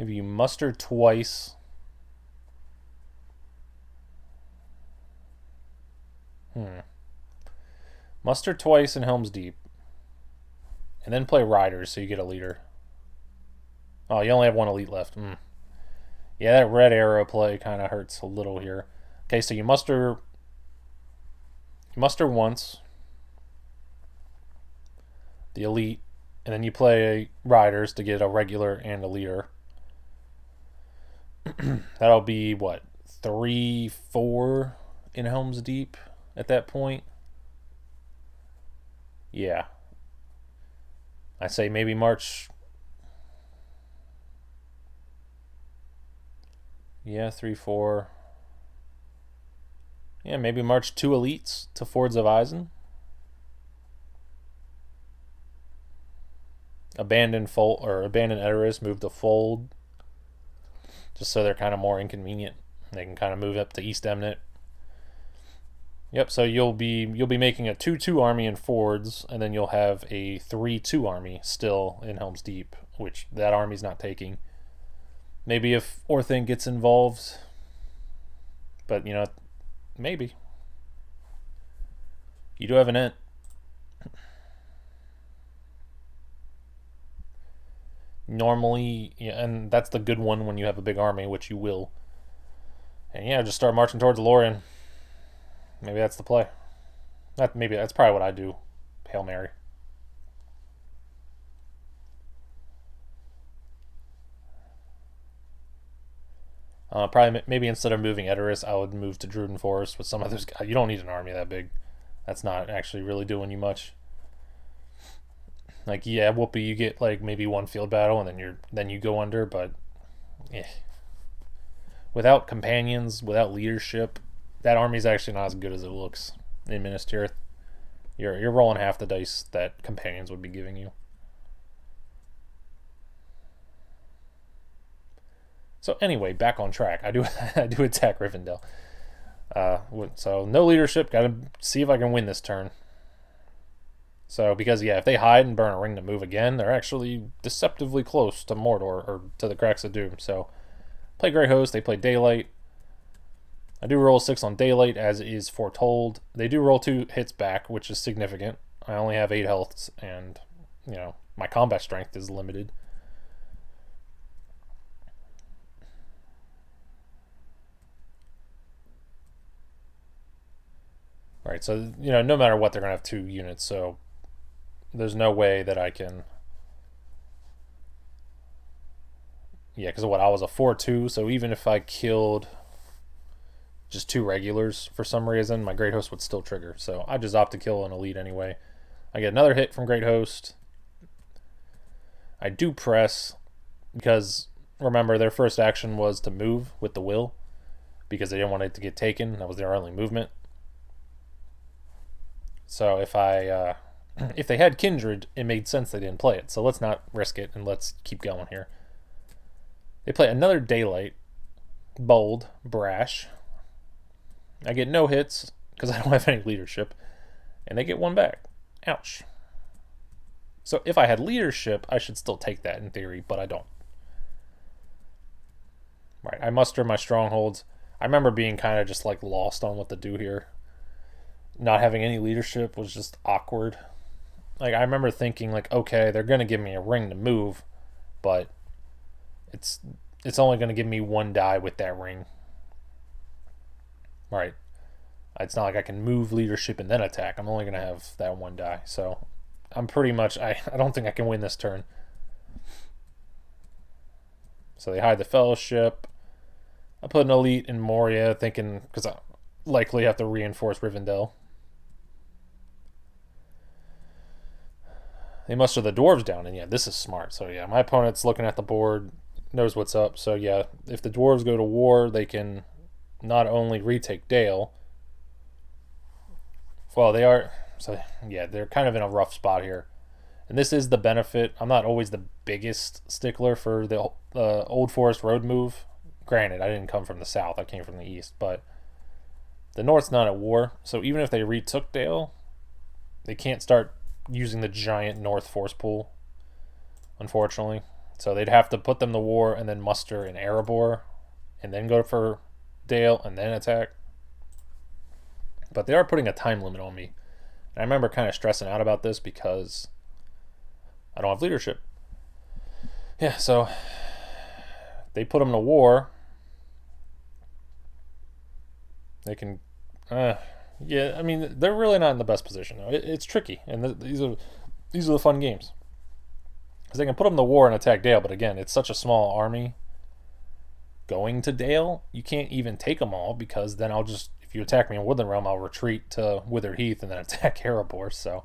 S1: Maybe you muster twice. Muster twice in Helm's Deep. And then play Riders so you get a leader. Oh, you only have one elite left. Yeah, that red arrow play kind of hurts a little here. Okay, so you muster once. The elite. And then you play Riders to get a regular and a leader. That'll be, what, 3, 4 in Helm's Deep at that point? Yeah. I say maybe March. Yeah, 3, 4. Yeah, maybe March 2 elites to Fords of Eisen. Abandon Edoras, move to Fold. Just so they're kind of more inconvenient. They can kind of move up to East Emnet. Yep, so you'll be making a 2-2 army in Fords, and then you'll have a 3-2 army still in Helm's Deep, which that army's not taking. Maybe if Orthanc gets involved, but maybe. You do have an Ent. Normally, yeah, and that's the good one when you have a big army, which you will. And yeah, just start marching towards Lorien. Maybe that's the play. Maybe that's probably what I do. Hail Mary. Probably maybe instead of moving Edoras, I would move to Druden Forest with some others. You don't need an army that big. That's not actually really doing you much. Like, yeah, Whoopi, you get like maybe one field battle and then you go under, but without companions, without leadership, that army's actually not as good as it looks in Minas Tirith. You're rolling half the dice that companions would be giving you. So anyway, back on track. I do attack Rivendell. So no leadership. Got to see if I can win this turn. So because if they hide and burn a ring to move again, they're actually deceptively close to Mordor or to the Cracks of Doom. So play Grey Host. They play Daylight. I do roll 6 on Daylight as is foretold. They do roll 2 hits back, which is significant. I only have 8 healths, and my combat strength is limited. Right, so no matter what, they're gonna have 2 units, so there's no way that I can. Yeah, because I was a 4-2, so even if I killed just 2 regulars for some reason, my Great Host would still trigger. So I just opt to kill an elite anyway. I get another hit from Great Host. I do press because remember their first action was to move with the will because they didn't want it to get taken. That was their only movement. So if they had Kindred, it made sense they didn't play it. So let's not risk it and let's keep going here. They play another Daylight, bold, brash. I get no hits because I don't have any leadership, and they get 1 back. Ouch. So if I had leadership, I should still take that in theory, but I don't. Right, I muster my strongholds. I remember being kind of just like lost on what to do here. Not having any leadership was just awkward. Like I remember thinking like, okay, they're gonna give me a ring to move, but it's only gonna give me 1 die with that ring. Right. It's not like I can move leadership and then attack. I'm only gonna have that 1 die. So I'm pretty much I don't think I can win this turn. So they hide the Fellowship. I put an elite in Moria, thinking because I likely have to reinforce Rivendell. They muster the dwarves down, and this is smart. So my opponent's looking at the board, knows what's up. So if the dwarves go to war, they can not only retake Dale. Well, they are. So they're kind of in a rough spot here, and this is the benefit. I'm not always the biggest stickler for the Old Forest Road move. Granted, I didn't come from the south; I came from the east, but the north's not at war. So even if they retook Dale, they can't start using the giant north force pool, unfortunately. So they'd have to put them to war and then muster an Erebor and then go for Dale and then attack. But they are putting a time limit on me. And I remember kind of stressing out about this because I don't have leadership. Yeah, so they put them to war. They can, yeah. I mean, they're really not in the best position. It's tricky, and these are the fun games because they can put them to war and attack Dale. But again, it's such a small army. Going to Dale, you can't even take them all because then if you attack me in Woodland Realm, I'll retreat to Withered Heath and then attack Erebor. So,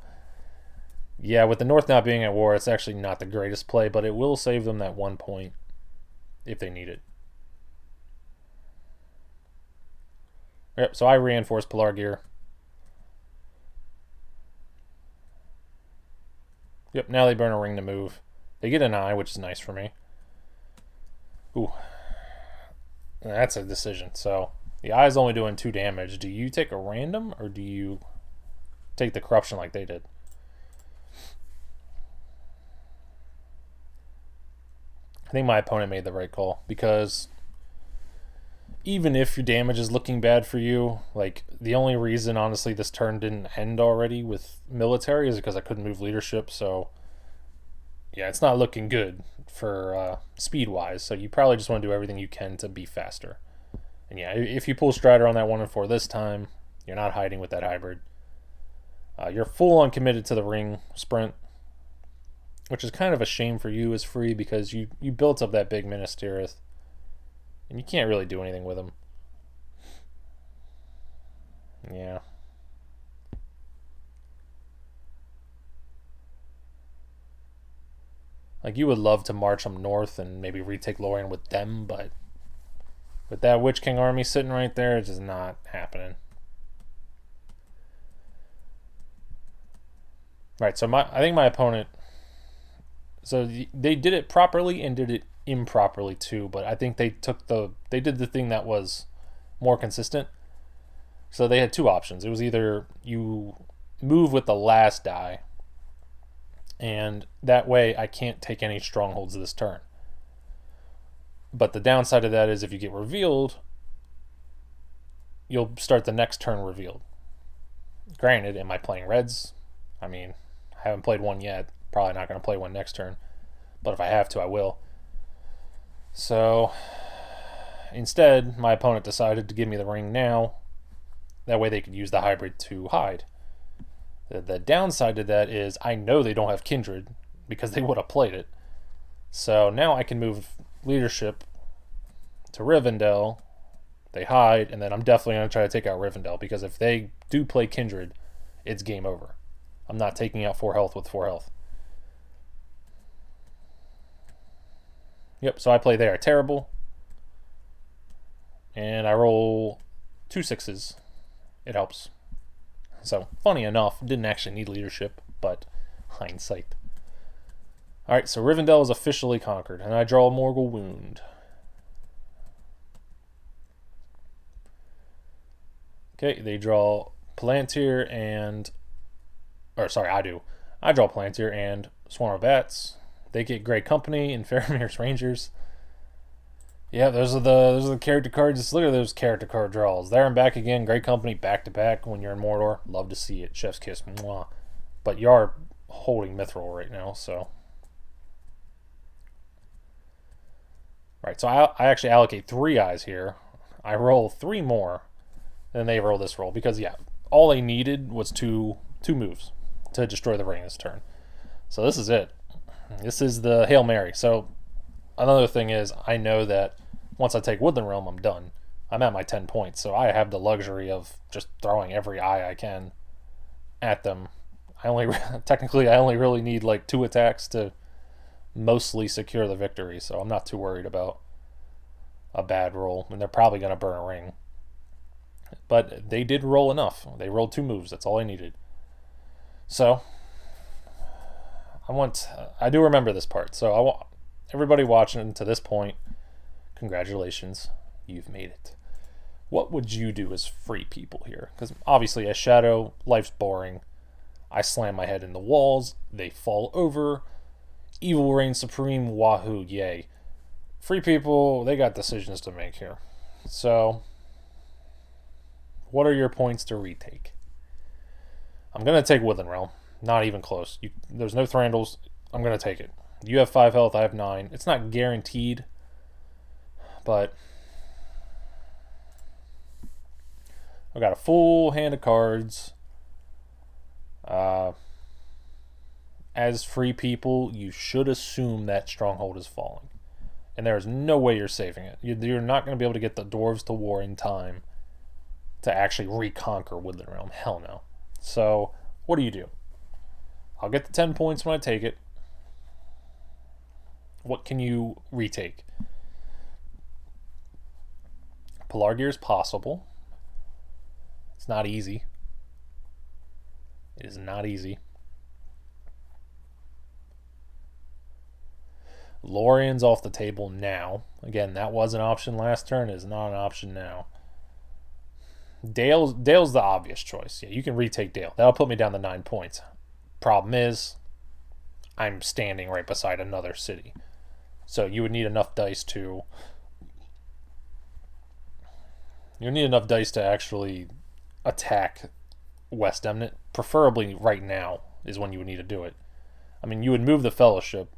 S1: yeah, with the North not being at war, it's actually not the greatest play, but it will save them that 1 point if they need it. Yep, so I reinforce Pelargir. Yep, now they burn a ring to move. They get an eye, which is nice for me. Ooh. That's a decision. So the eye's only doing 2 damage. Do you take a random or do you take the corruption like they did? I think my opponent made the right call because even if your damage is looking bad for you, like the only reason honestly this turn didn't end already with military is because I couldn't move leadership. So yeah, it's not looking good for speed wise. So you probably just want to do everything you can to be faster. And yeah, if you pull Strider on that 1 and 4 this time, you're not hiding with that hybrid. You're full on committed to the ring sprint, which is kind of a shame for you as free because you built up that big Minas Tirith, and you can't really do anything with him. Yeah. Like, you would love to march them north and maybe retake Lorien with them, but with that Witch King army sitting right there, it's just not happening. Right, so I think my opponent... So they did it properly and did it improperly too, but I think they did the thing that was more consistent. So they had 2 options. It was either you move with the last die, and that way I can't take any strongholds this turn. But the downside of that is if you get revealed, you'll start the next turn revealed. Granted, am I playing reds? I mean, I haven't played one yet. Probably not going to play one next turn. But if I have to, I will. So, instead, my opponent decided to give me the ring now. That way they could use the hybrid to hide. The downside to that is I know they don't have Kindred because they would have played it. So now I can move leadership to Rivendell. They hide, and then I'm definitely going to try to take out Rivendell because if they do play Kindred, it's game over. I'm not taking out 4 health with 4 health. Yep, so I play there. Terrible. And I roll 2 6s. It helps. So, funny enough, didn't actually need leadership, but hindsight. Alright, so Rivendell is officially conquered, and I draw a Morgul Wound. Okay, they draw Palantir and... Or, sorry, I do. I draw Palantir and Swarm of Bats. They get Great Company and Faramir's Rangers. Yeah, those are the character cards. Just look at those character card draws. There and back again. Great Company back to back when you're in Mordor. Love to see it. Chef's kiss. Mwah. But you are holding Mithril right now, so. Right, so I actually allocate 3 eyes here. I roll 3 more than they roll this roll because, yeah, all they needed was two moves to destroy the ring this turn. So this is it. This is the Hail Mary. So another thing is I know that once I take Woodland Realm, I'm done. I'm at my 10 points, so I have the luxury of just throwing every eye I can at them. I only really need like 2 attacks to mostly secure the victory, so I'm not too worried about a bad roll, and they're probably going to burn a ring. But they did roll enough. They rolled 2 moves. That's all I needed. So I do remember this part. So I want everybody watching to this point, congratulations, you've made it. What would you do as free people here? Because obviously as Shadow, life's boring. I slam my head in the walls. They fall over. Evil reigns supreme. Wahoo! Yay! Free people, they got decisions to make here. So, what are your points to retake? I'm gonna take Woodland Realm. Not even close. There's no Thranduils. I'm gonna take it. You have 5 health. I have 9. It's not guaranteed, but I got a full hand of cards. As free people, you should assume that Stronghold is falling. And there is no way you're saving it. You're not going to be able to get the Dwarves to war in time to actually reconquer Woodland Realm. Hell no. So, what do? I'll get the 10 points when I take it. What can you retake? Pelargir is possible. It's not easy. It is not easy. Lorien's off the table now. Again, that was an option last turn. It is not an option now. Dale's the obvious choice. Yeah, you can retake Dale. That'll put me down to 9 points. Problem is, I'm standing right beside another city. So you would need enough dice to... You need enough dice to actually attack West Emnet. Preferably right now is when you would need to do it. I mean, you would move the Fellowship.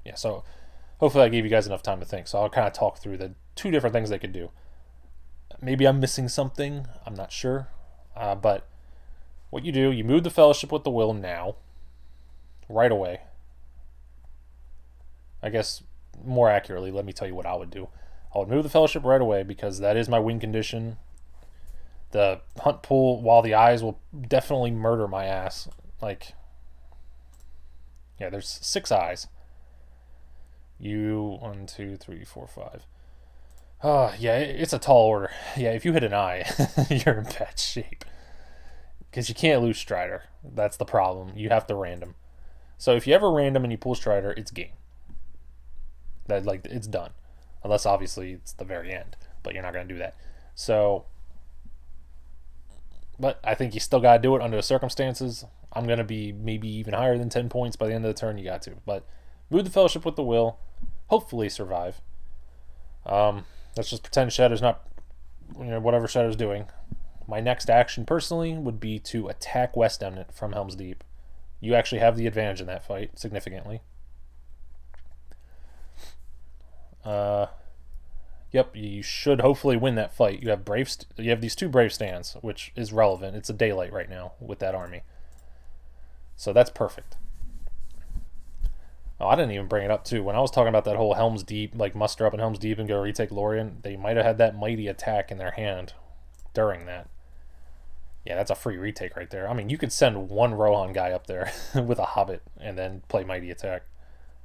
S1: Yeah, so hopefully I gave you guys enough time to think. So I'll kind of talk through the 2 different things they could do. Maybe I'm missing something. I'm not sure. But what you do, you move the Fellowship with the Will now. Right away. I guess more accurately, let me tell you what I would do. I would move the Fellowship right away because that is my win condition. The Hunt Pool, while the eyes will definitely murder my ass. Like, yeah, there's 6 eyes. 1, 2, 3, 4, 5. Yeah, it's a tall order. Yeah, if you hit an eye, you're in bad shape. Because you can't lose Strider. That's the problem. You have to random. So if you ever random and you pull Strider, it's game. It's done. Unless obviously it's the very end. But you're not going to do that. So, but I think you still got to do it under the circumstances. I'm going to be maybe even higher than 10 points by the end of the turn. You got to. But move the Fellowship with the Will. Hopefully survive. Let's just pretend Shadow's not, whatever Shadow's doing. My next action personally would be to attack West Emnet from Helm's Deep. You actually have the advantage in that fight, significantly. Yep, you should hopefully win that fight. You have these 2 Brave stands, which is relevant. It's a daylight right now with that army. So that's perfect. Oh, I didn't even bring it up too. When I was talking about that whole Helm's Deep, like muster up in Helm's Deep and go retake Lorien, they might have had that mighty attack in their hand during that. Yeah, that's a free retake right there. I mean, you could send 1 Rohan guy up there with a Hobbit and then play mighty attack.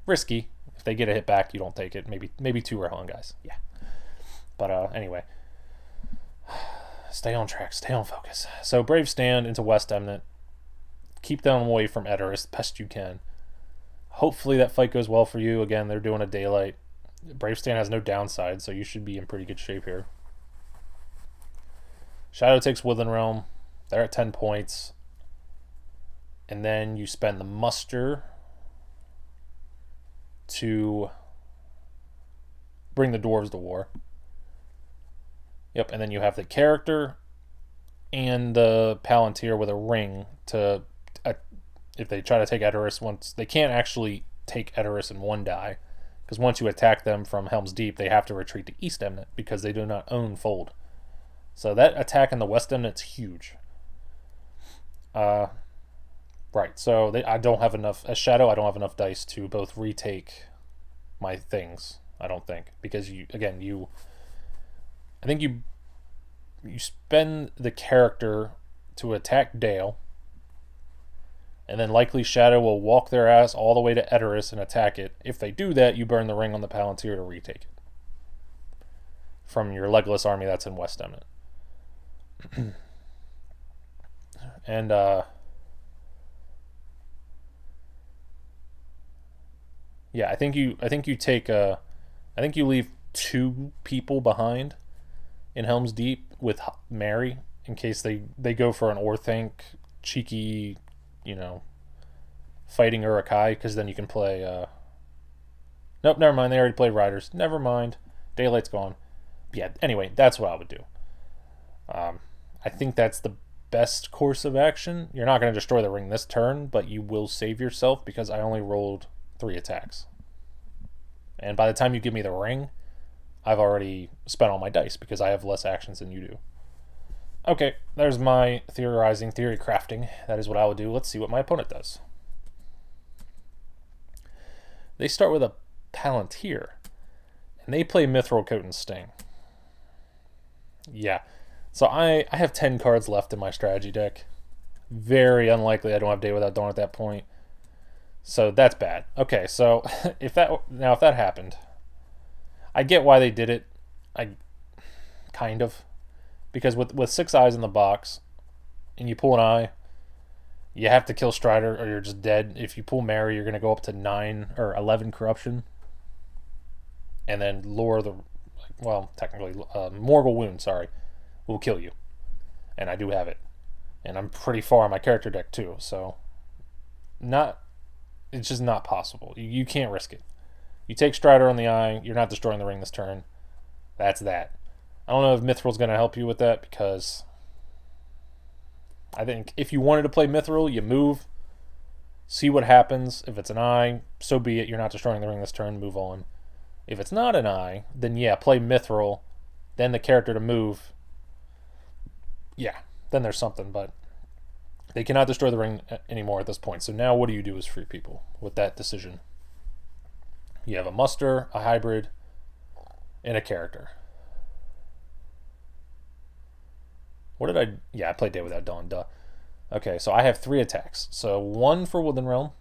S1: Risky. If they get a hit back, you don't take it. Maybe 2 Rohan guys. Yeah. But anyway, stay on track. Stay on focus. So Brave Stand into West Emnet. Keep them away from Edoras best you can. Hopefully that fight goes well for you. Again, they're doing a daylight. Brave Stand has no downside, so you should be in pretty good shape here. Shadow takes Woodland Realm. They're at 10 points. And then you spend the muster to bring the Dwarves to war. Yep, and then you have the character and the Palantir with a ring to... if they try to take Edoras once, they can't actually take Edoras in 1 die, because once you attack them from Helm's Deep, they have to retreat to East Emnet because they do not own Fold. So that attack in the West Emnet's huge. Right, so I don't have enough, as Shadow, I don't have enough dice to both retake my things, I don't think, because I think you spend the character to attack Dale, and then likely Shadow will walk their ass all the way to Edoras and attack it. If they do that, you burn the ring on the Palantir to retake it from your Legolas army that's in West Emnet. And yeah, I think you leave 2 people behind in Helm's Deep with Mary in case they go for an Orthanc cheeky, fighting Urukai, because then you can play. Nope, never mind. They already played Riders. Never mind. Daylight's gone. But yeah. Anyway, that's what I would do. I think that's the best course of action. You're not going to destroy the ring this turn, but you will save yourself because I only rolled 3 attacks. And by the time you give me the ring, I've already spent all my dice because I have less actions than you do. Okay, there's my theory crafting. That is what I would do. Let's see what my opponent does. They start with a Palantir, and they play Mithril Coat and Sting. Yeah, so I have 10 cards left in my strategy deck. Very unlikely I don't have Day Without Dawn at that point. So that's bad. Okay, so if that happened, I get why they did it. I kind of, because with 6 eyes in the box, and you pull an eye, you have to kill Strider or you're just dead. If you pull Mary, you're gonna go up to 9 or 11 corruption, and then lure the, well, technically Morgul Wound. Sorry, will kill you, and I do have it, and I'm pretty far on my character deck too. So, it's just not possible. You can't risk it. You take Strider on the eye, you're not destroying the ring this turn. That's that. I don't know if Mithril's going to help you with that, because I think if you wanted to play Mithril, you move, see what happens. If it's an eye, so be it. You're not destroying the ring this turn, move on. If it's not an eye, then yeah, play Mithril, then the character to move. Yeah, then there's something, but they cannot destroy the ring anymore at this point. So now what do you do as free people with that decision? You have a muster, a hybrid, and a character. What did I... Yeah, I played Day Without Dawn, duh. Okay, so I have 3 attacks. So 1 for Woodland Realm.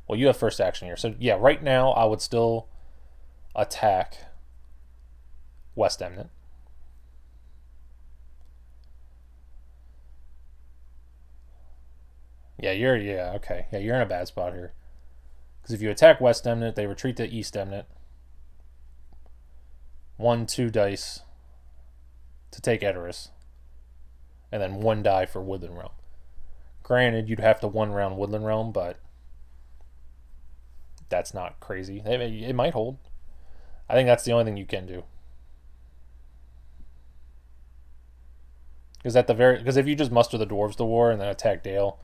S1: Well, you have first action here. So yeah, right now I would still attack West Eminent. Yeah, okay. Yeah, you're in a bad spot here. Because if you attack West Eminent, they retreat to East Eminent. 1, 2 dice to take Edoras. And then 1 die for Woodland Realm. Granted, you'd have to 1 round Woodland Realm, but that's not crazy. It might hold. I think that's the only thing you can do. Because if you just muster the Dwarves to war and then attack Dale,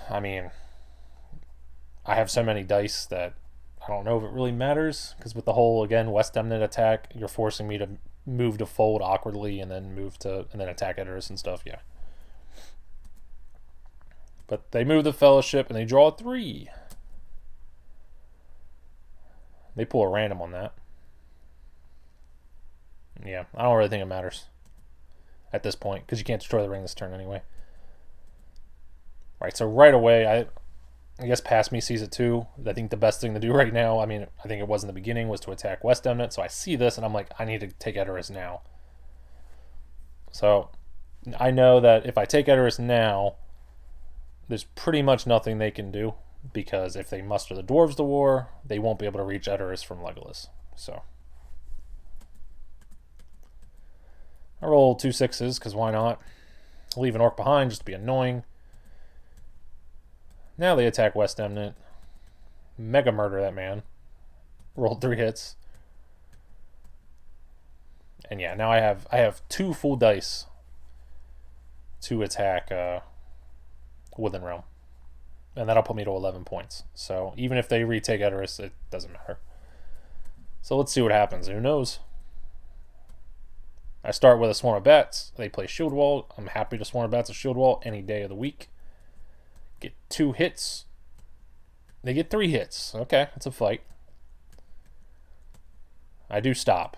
S1: I mean, I have so many dice that I don't know if it really matters. Because with the whole, again, West Eminent attack, you're forcing me to move to fold awkwardly and then attack Edoras and stuff. Yeah. But they move the Fellowship and they draw 3. They pull a random on that. Yeah, I don't really think it matters at this point because you can't destroy the ring this turn anyway. Right, so right away, I guess past me sees it too. I think the best thing to do right now, I mean, I think it was in the beginning, was to attack West Eminent. So I see this and I'm like, I need to take Edoras now. So I know that if I take Edoras now, there's pretty much nothing they can do, because if they muster the Dwarves to war, they won't be able to reach Edoras from Legolas. So I roll 2 6s because why not? Leave an orc behind just to be annoying. Now they attack West Eminent. Mega murder that man. Rolled 3 hits. And yeah, now I have 2 full dice to attack Woodland Realm. And that'll put me to 11 points. So even if they retake Edoras, it doesn't matter. So let's see what happens. Who knows? I start with a Swarm of Bats. They play Shield Wall. I'm happy to Swarm of Bats a Shield Wall any day of the week. Get 2 hits. They get 3 hits. Okay, that's a fight. I do stop.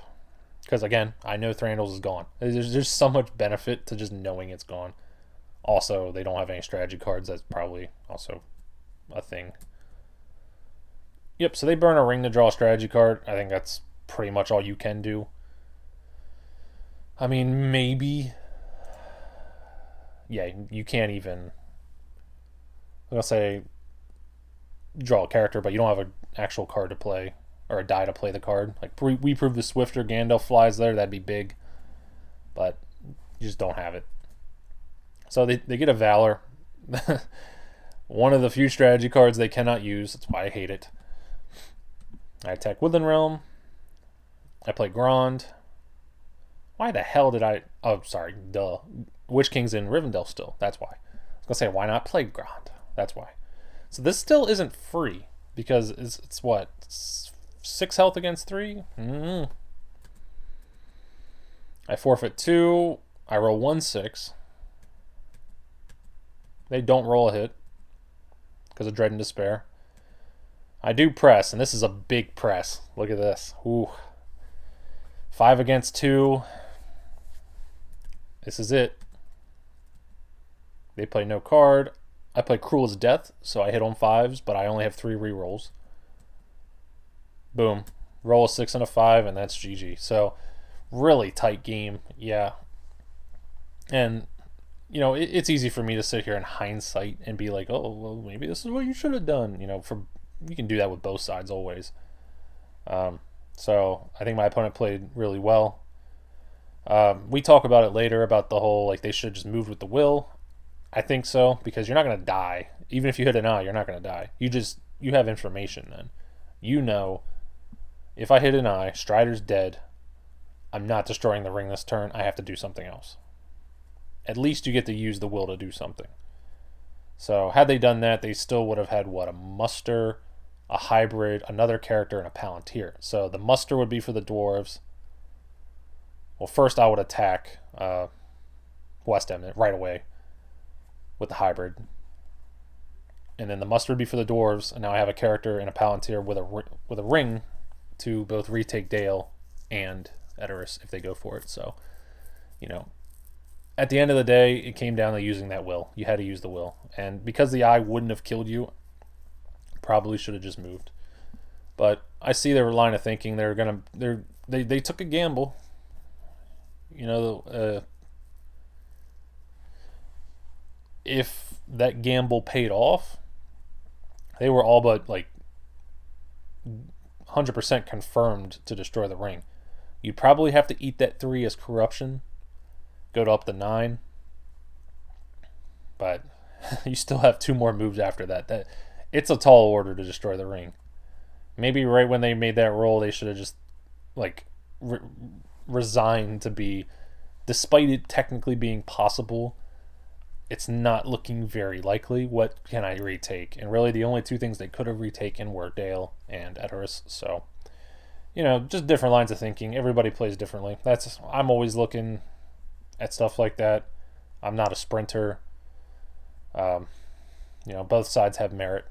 S1: Because, again, I know Thranduil's is gone. There's just so much benefit to just knowing it's gone. Also, they don't have any strategy cards. That's probably also a thing. Yep, so they burn a ring to draw a strategy card. I think that's pretty much all you can do. I mean, maybe. Yeah, you can't even... I'm going to say draw a character, but you don't have an actual card to play, or a die to play the card. Like, we prove the Swifter Gandalf flies there, that'd be big. But you just don't have it. So they get a Valor. One of the few strategy cards they cannot use. That's why I hate it. I attack Woodland Realm. I play Grand. Why the hell did I... Oh, sorry. Duh. Witch King's in Rivendell still. That's why. I was going to say, why not play Grand? That's why. So this still isn't free. Because it's what? It's 6 health against 3? I forfeit 2. I roll 1/6. They don't roll a hit. Because of Dread and Despair. I do press, and this is a big press. Look at this. Ooh. 5 against 2. This is it. They play no card. I play Cruel as Death, so I hit on 5s, but I only have 3 rerolls. Boom. Roll a 6 and a 5, and that's GG. So, really tight game. Yeah. And, you know, it's easy for me to sit here in hindsight and be like, oh, well, maybe this is what you should have done. You know, you can do that with both sides always. So, I think my opponent played really well. We talk about it later about the whole, like, they should have just moved with the will. I think so, because you're not going to die. Even if you hit an eye, you're not going to die. You have information then. You know, if I hit an eye, Strider's dead. I'm not destroying the ring this turn. I have to do something else. At least you get to use the will to do something. So, had they done that, they still would have had, what, a muster, a hybrid, another character, and a Palantir. So, the muster would be for the dwarves. Well, first I would attack West Eminent right away with the hybrid. And then the muster would be for the dwarves, and now I have a character and a Palantir with a ring to both retake Dale and Edoras if they go for it. So, you know, at the end of the day, it came down to using that will. You had to use the will. And because the eye wouldn't have killed you, probably should have just moved. But I see their line of thinking. They took a gamble. You know, if that gamble paid off, they were all but like 100% confirmed to destroy the ring. You'd probably have to eat that 3 as corruption, go to up to 9, but you still have 2 more moves after that. It's a tall order to destroy the ring. Maybe right when they made that roll, they should have just like resigned to be, despite it technically being possible, it's not looking very likely. What can I retake? And really the only 2 things they could have retaken were Dale and Edoras. So, you know, just different lines of thinking. Everybody plays differently. I'm always looking at stuff like that. I'm not a sprinter. You know, both sides have merit.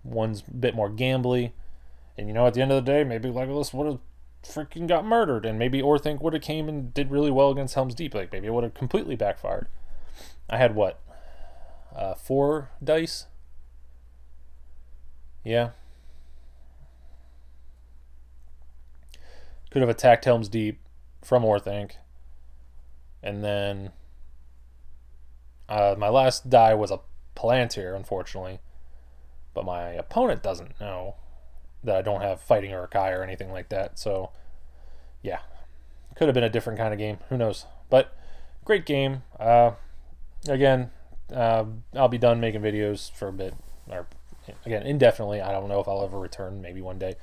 S1: One's a bit more gambly. And, you know, at the end of the day, maybe Legolas would have freaking got murdered, and maybe Orthanc would have came and did really well against Helm's Deep. Like, maybe it would have completely backfired. I had what? 4 dice? Yeah. Could have attacked Helm's Deep from Orthanc. And then my last die was a Palantir, unfortunately. But my opponent doesn't know that I don't have Fighting Uruk-hai or anything like that. So, yeah. Could have been a different kind of game. Who knows? But, great game. Again, I'll be done making videos for a bit. Or, again, indefinitely. I don't know if I'll ever return. Maybe one day.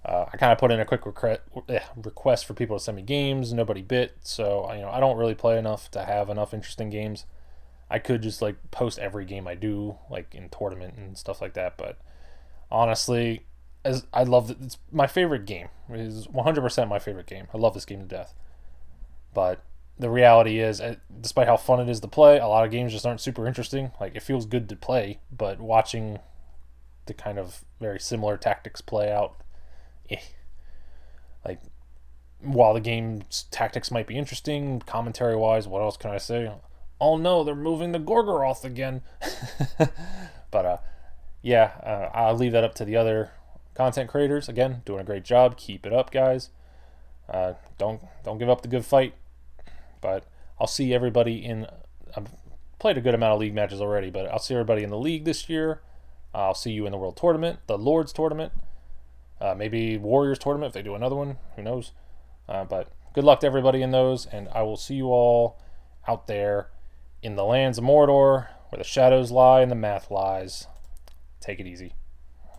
S1: I kind of put in a quick request for people to send me games. Nobody bit. So, you know, I don't really play enough to have enough interesting games. I could just, like, post every game I do, like, in tournament and stuff like that. But, honestly, I love it. It's my favorite game. It is 100% my favorite game. I love this game to death. But the reality is, despite how fun it is to play, a lot of games just aren't super interesting. Like, it feels good to play, but watching the kind of very similar tactics play out, like, while the game's tactics might be interesting, commentary-wise, what else can I say? Oh no, they're moving the Gorgoroth again. But, yeah, I'll leave that up to the other content creators. Again, doing a great job. Keep it up, guys. Don't give up the good fight. But I'll see everybody in... I've played a good amount of league matches already, but I'll see everybody in the league this year. I'll see you in the World Tournament, the Lord's Tournament, maybe Warriors Tournament if they do another one. Who knows? But good luck to everybody in those, and I will see you all out there in the lands of Mordor where the shadows lie and the math lies. Take it easy.